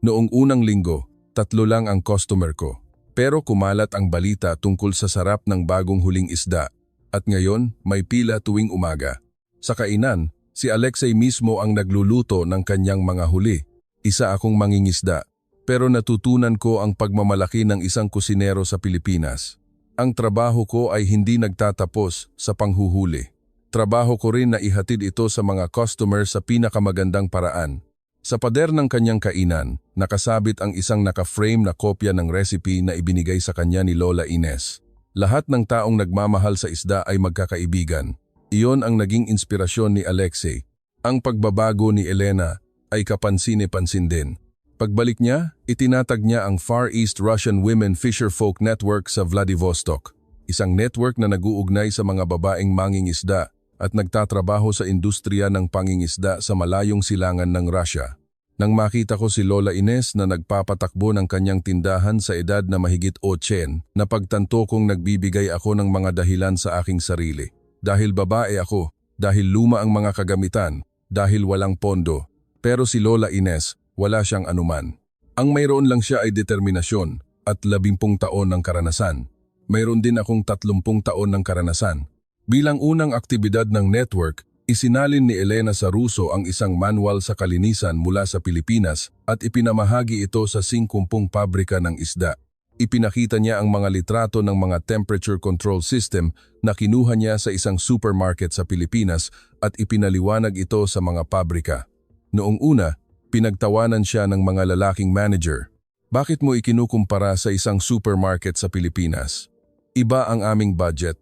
Noong unang linggo, 3 lang ang customer ko. Pero kumalat ang balita tungkol sa sarap ng bagong huling isda at ngayon may pila tuwing umaga. Sa kainan, si Alexei mismo ang nagluluto ng kanyang mga huli. Isa akong mangingisda pero natutunan ko ang pagmamalaki ng isang kusinero sa Pilipinas. Ang trabaho ko ay hindi nagtatapos sa panghuhuli. Trabaho ko rin na ihatid ito sa mga customer sa pinakamagandang paraan. Sa pader ng kanyang kainan, nakasabit ang isang naka-frame na kopya ng recipe na ibinigay sa kanya ni Lola Ines. Lahat ng taong nagmamahal sa isda ay magkakaibigan. Iyon ang naging inspirasyon ni Alexei. Ang pagbabago ni Elena ay kapansin-pansin din. Pagbalik niya, itinatag niya ang Far East Russian Women Fisherfolk Network sa Vladivostok. Isang network na nag-uugnay sa mga babaeng mangingisda at nagtatrabaho sa industriya ng pangingisda sa malayong silangan ng Russia. Nang makita ko si Lola Ines na nagpapatakbo ng kanyang tindahan sa edad na mahigit 80, napagtanto kong nagbibigay ako ng mga dahilan sa aking sarili. Dahil babae ako, dahil luma ang mga kagamitan, dahil walang pondo. Pero si Lola Ines, wala siyang anuman. Ang mayroon lang siya ay determinasyon at 10 taon ng karanasan. Mayroon din akong 30 taon ng karanasan. Bilang unang aktibidad ng network, isinalin ni Elena sa Ruso ang isang manual sa kalinisan mula sa Pilipinas at ipinamahagi ito sa 50 pabrika ng isda. Ipinakita niya ang mga litrato ng mga temperature control system na kinuha niya sa isang supermarket sa Pilipinas at ipinaliwanag ito sa mga pabrika. Noong una, pinagtawanan siya ng mga lalaking manager. Bakit mo ikinukumpara sa isang supermarket sa Pilipinas? Iba ang aming budget.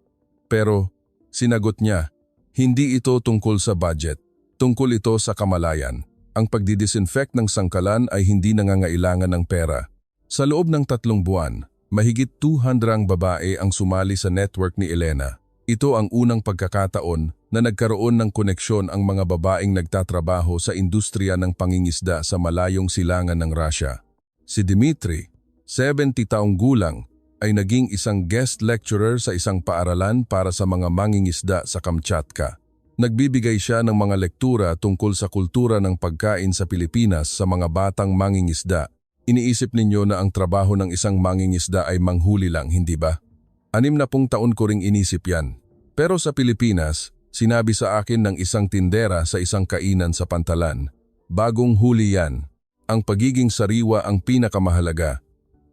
Pero sinagot niya, hindi ito tungkol sa budget, tungkol ito sa kamalayan. Ang pagdidisinfect ng sangkalan ay hindi nangangailangan ng pera. Sa loob ng 3 buwan, mahigit 200 babae ang sumali sa network ni Elena. Ito ang unang pagkakataon na nagkaroon ng koneksyon ang mga babaeng nagtatrabaho sa industriya ng pangingisda sa malayong silangan ng Russia. Si Dmitry, 70 taong gulang, ay naging isang guest lecturer sa isang paaralan para sa mga mangingisda sa Kamchatka. Nagbibigay siya ng mga lektura tungkol sa kultura ng pagkain sa Pilipinas sa mga batang mangingisda. Iniisip ninyo na ang trabaho ng isang mangingisda ay manghuli lang, hindi ba? 60 taon ko ring inisip yan. Pero sa Pilipinas, sinabi sa akin ng isang tindera sa isang kainan sa Pantalan, bagong huli yan. Ang pagiging sariwa ang pinakamahalaga.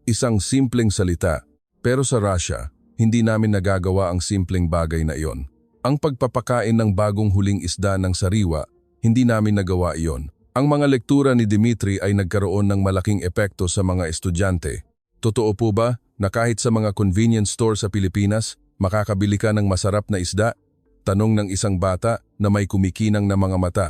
Isang simpleng salita. Pero sa Russia, hindi namin nagagawa ang simpleng bagay na iyon. Ang pagpapakain ng bagong huling isda ng sariwa, hindi namin nagawa iyon. Ang mga lektura ni Dmitry ay nagkaroon ng malaking epekto sa mga estudyante. Totoo po ba na kahit sa mga convenience store sa Pilipinas, makakabili ka ng masarap na isda? Tanong ng isang bata na may kumikinang na mga mata.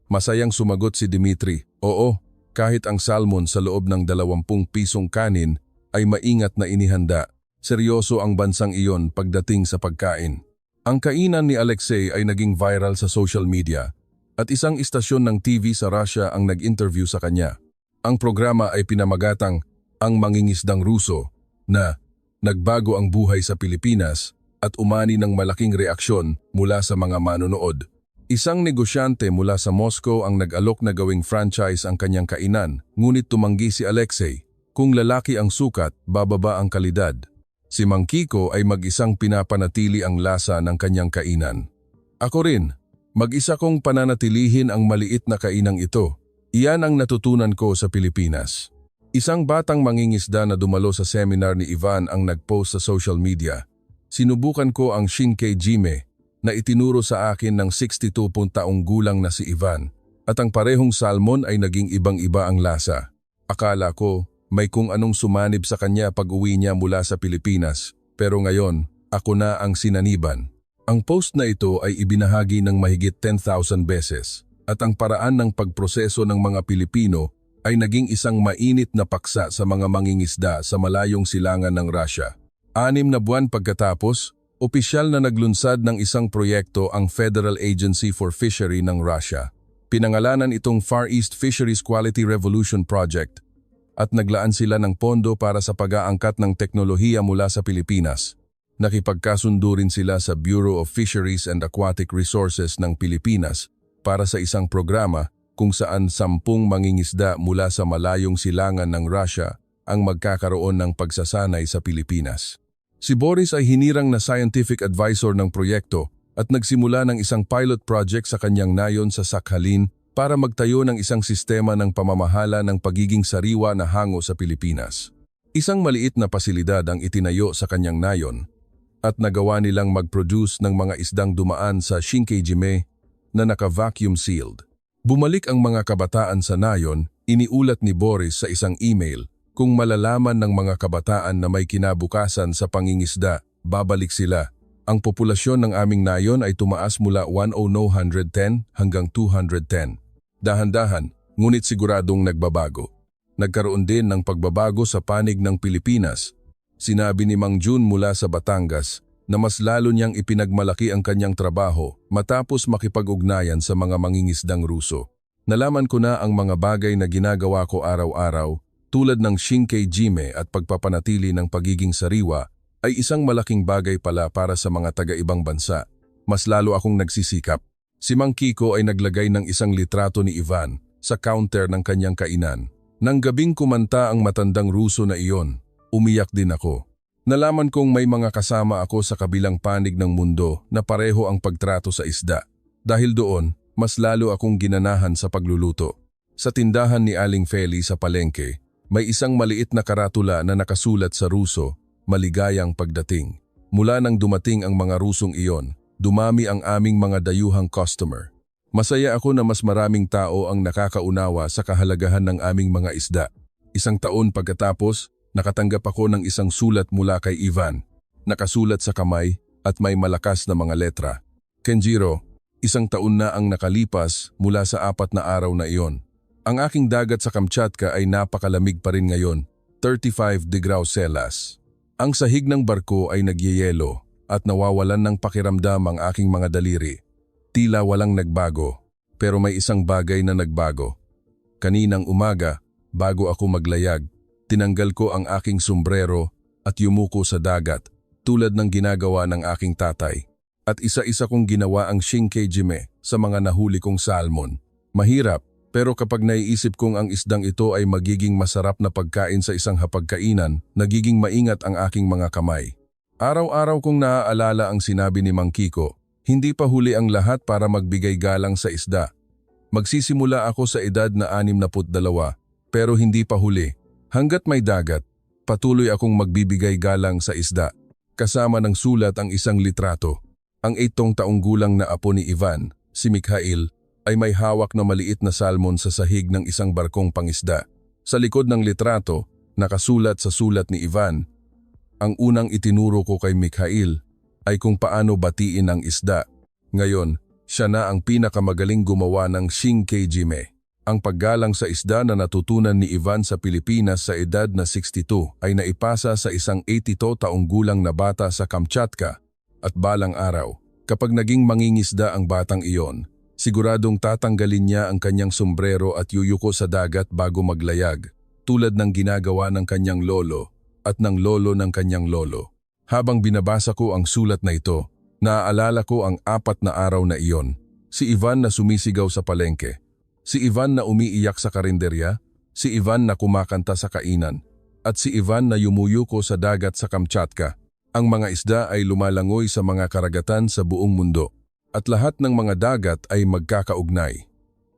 Masayang sumagot si Dmitry, oo, kahit ang salmon sa loob ng 20 pisong kanin ay maingat na inihanda. Seryoso ang bansang iyon pagdating sa pagkain. Ang kainan ni Alexei ay naging viral sa social media at isang istasyon ng TV sa Russia ang nag-interview sa kanya. Ang programa ay pinamagatang Ang Mangingisdang Ruso na nagbago ang buhay sa Pilipinas at umani ng malaking reaksyon mula sa mga manonood. Isang negosyante mula sa Moscow ang nag-alok na gawing franchise ang kanyang kainan, ngunit tumanggi si Alexei. Kung lalaki ang sukat, bababa ang kalidad. Si Mang Kiko ay mag-isang pinapanatili ang lasa ng kanyang kainan. Ako rin, mag-isa kong pananatilihin ang maliit na kainang ito. Iyan ang natutunan ko sa Pilipinas. Isang batang mangingisda na dumalo sa seminar ni Ivan ang nag-post sa social media. Sinubukan ko ang Shinkei Jime na itinuro sa akin ng 62 taong gulang na si Ivan at ang parehong salmon ay naging ibang-iba ang lasa. Akala ko, may kung anong sumanib sa kanya pag-uwi niya mula sa Pilipinas, pero ngayon, ako na ang sinaniban. Ang post na ito ay ibinahagi ng mahigit 10,000 beses at ang paraan ng pagproseso ng mga Pilipino ay naging isang mainit na paksa sa mga mangingisda sa malayong silangan ng Russia. 6 na buwan pagkatapos, opisyal na naglunsad ng isang proyekto ang Federal Agency for Fishery ng Russia. Pinangalanan itong Far East Fisheries Quality Revolution Project at naglaan sila ng pondo para sa pag-aangkat ng teknolohiya mula sa Pilipinas. Nakipagkasundo rin sila sa Bureau of Fisheries and Aquatic Resources ng Pilipinas para sa isang programa kung saan 10 mangingisda mula sa malayong silangan ng Russia ang magkakaroon ng pagsasanay sa Pilipinas. Si Boris ay hinirang na scientific advisor ng proyekto at nagsimula ng isang pilot project sa kanyang nayon sa Sakhalin para magtayo ng isang sistema ng pamamahala ng pagiging sariwa na hango sa Pilipinas. Isang maliit na pasilidad ang itinayo sa kanyang nayon at nagawa nilang mag-produce ng mga isdang dumaan sa Shinkejime na naka-vacuum sealed. Bumalik ang mga kabataan sa nayon, iniulat ni Boris sa isang email, kung malalaman ng mga kabataan na may kinabukasan sa pangingisda, babalik sila. Ang populasyon ng aming nayon ay tumaas mula 1,110 hanggang 210. Dahan-dahan, ngunit siguradong nagbabago. Nagkaroon din ng pagbabago sa panig ng Pilipinas. Sinabi ni Mang Jun mula sa Batangas na mas lalo niyang ipinagmalaki ang kanyang trabaho matapos makipag-ugnayan sa mga mangingisdang Ruso. Nalaman ko na ang mga bagay na ginagawa ko araw-araw tulad ng Shinkejime at pagpapanatili ng pagiging sariwa ay isang malaking bagay pala para sa mga taga-ibang bansa. Mas lalo akong nagsisikap. Si Mang Kiko ay naglagay ng isang litrato ni Ivan sa counter ng kanyang kainan. Nang gabing kumanta ang matandang Ruso na iyon, umiyak din ako. Nalaman kong may mga kasama ako sa kabilang panig ng mundo na pareho ang pagtrato sa isda. Dahil doon, mas lalo akong ginanahan sa pagluluto. Sa tindahan ni Aling Feli sa palengke, may isang maliit na karatula na nakasulat sa Ruso, "Maligayang pagdating." Mula nang dumating ang mga Rusong iyon, dumami ang aming mga dayuhang customer. Masaya ako na mas maraming tao ang nakakaunawa sa kahalagahan ng aming mga isda. 1 taon pagkatapos, nakatanggap ako ng isang sulat mula kay Ivan. Nakasulat sa kamay at may malakas na mga letra. "Kenjiro, 1 taon na ang nakalipas mula sa 4 na araw na iyon. Ang aking dagat sa Kamchatka ay napakalamig pa rin ngayon, 35 degrees Celsius. Ang sahig ng barko ay nagyeyelo at nawawalan ng pakiramdam ang aking mga daliri. Tila walang nagbago, pero may isang bagay na nagbago. Kaninang umaga, bago ako maglayag, tinanggal ko ang aking sombrero at yumuko sa dagat tulad ng ginagawa ng aking tatay. At isa-isa kong ginawa ang Shinkejime sa mga nahuli kong salmon. Mahirap, pero kapag naiisip kong ang isdang ito ay magiging masarap na pagkain sa isang hapagkainan, nagiging maingat ang aking mga kamay. Araw-araw kong naaalala ang sinabi ni Mang Kiko, hindi pa huli ang lahat para magbigay galang sa isda. Magsisimula ako sa edad na 62, pero hindi pa huli. Hanggat may dagat, patuloy akong magbibigay galang sa isda. Kasama ng sulat ang isang litrato. Ang 8 taong gulang na apo ni Ivan, si Mikhail, ay may hawak na maliit na salmon sa sahig ng isang barkong pangisda. Sa likod ng litrato, nakasulat sa sulat ni Ivan, ang unang itinuro ko kay Mikhail ay kung paano batiin ang isda. Ngayon, siya na ang pinakamagaling gumawa ng Shinkejime. Ang paggalang sa isda na natutunan ni Ivan sa Pilipinas sa edad na 62 ay naipasa sa isang 82 taong gulang na bata sa Kamchatka at balang araw, kapag naging mangingisda ang batang iyon, siguradong tatanggalin niya ang kanyang sombrero at yuyuko sa dagat bago maglayag, tulad ng ginagawa ng kanyang lolo at ng lolo ng kanyang lolo. Habang binabasa ko ang sulat na ito, naaalala ko ang 4 na araw na iyon. Si Ivan na sumisigaw sa palengke. Si Ivan na umiiyak sa karinderya, si Ivan na kumakanta sa kainan, at si Ivan na yumuyuko sa dagat sa Kamchatka. Ang mga isda ay lumalangoy sa mga karagatan sa buong mundo, at lahat ng mga dagat ay magkakaugnay.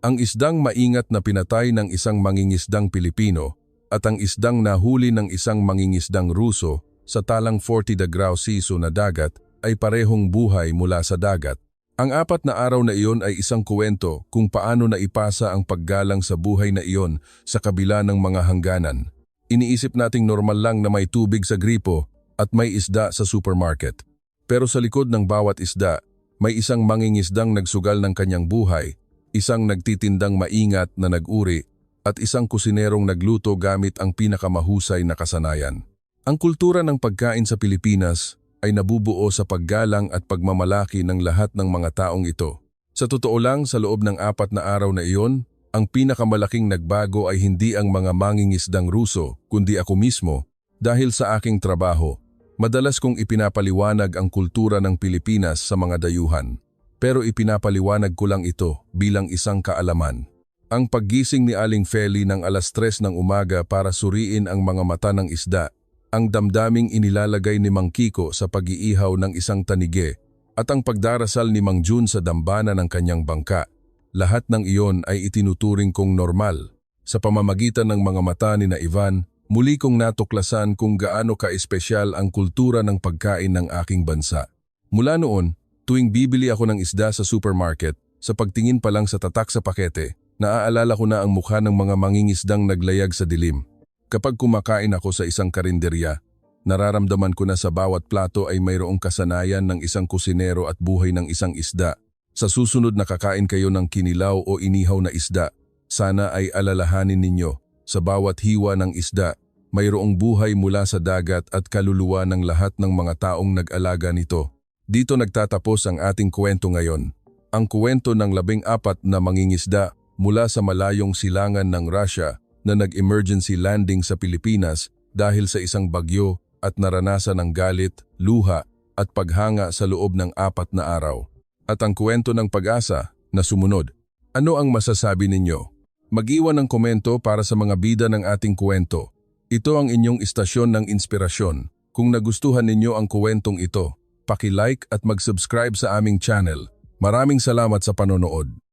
Ang isdang maingat na pinatay ng isang mangingisdang Pilipino at ang isdang nahuli ng isang mangingisdang Ruso sa talang 40 degrees Celsius na dagat ay parehong buhay mula sa dagat. Ang 4 na araw na iyon ay isang kuwento kung paano naipasa ang paggalang sa buhay na iyon sa kabila ng mga hangganan. Iniisip nating normal lang na may tubig sa gripo at may isda sa supermarket. Pero sa likod ng bawat isda, may isang mangingisdang nagsugal ng kanyang buhay, isang nagtitindang maingat na nag-uri, at isang kusinerong nagluto gamit ang pinakamahusay na kasanayan. Ang kultura ng pagkain sa Pilipinas ay nabubuo sa paggalang at pagmamalaki ng lahat ng mga taong ito. Sa totoo lang, sa loob ng 4 na araw na iyon, ang pinakamalaking nagbago ay hindi ang mga mangingisdang Ruso, kundi ako mismo, dahil sa aking trabaho. Madalas kong ipinapaliwanag ang kultura ng Pilipinas sa mga dayuhan. Pero ipinapaliwanag ko lang ito bilang isang kaalaman. Ang paggising ni Aling Feli ng alas 3 ng umaga para suriin ang mga mata ng isda, ang damdaming inilalagay ni Mang Kiko sa pag-iihaw ng isang tanige, at ang pagdarasal ni Mang Jun sa dambana ng kanyang bangka, lahat ng iyon ay itinuturing kong normal. Sa pamamagitan ng mga mata ni na Ivan, muli kong natuklasan kung gaano ka-espesyal ang kultura ng pagkain ng aking bansa. Mula noon, tuwing bibili ako ng isda sa supermarket, sa pagtingin pa lang sa tatak sa pakete, naaalala ko na ang mukha ng mga mangingisdang naglayag sa dilim. Kapag kumakain ako sa isang karinderya, nararamdaman ko na sa bawat plato ay mayroong kasanayan ng isang kusinero at buhay ng isang isda. Sa susunod na kakain kayo ng kinilaw o inihaw na isda, sana ay alalahanin ninyo, sa bawat hiwa ng isda, mayroong buhay mula sa dagat at kaluluwa ng lahat ng mga taong nag-alaga nito. Dito nagtatapos ang ating kwento ngayon. Ang kwento ng 14 na mangingisda mula sa malayong silangan ng Russia na nag-emergency landing sa Pilipinas dahil sa isang bagyo at naranasan ng galit, luha at paghanga sa loob ng 4 na araw. At ang kwento ng pag-asa na sumunod. Ano ang masasabi ninyo? Mag-iwan ng komento para sa mga bida ng ating kwento. Ito ang inyong istasyon ng inspirasyon. Kung nagustuhan ninyo ang kwentong ito, paki-like at mag-subscribe sa aming channel. Maraming salamat sa panonood.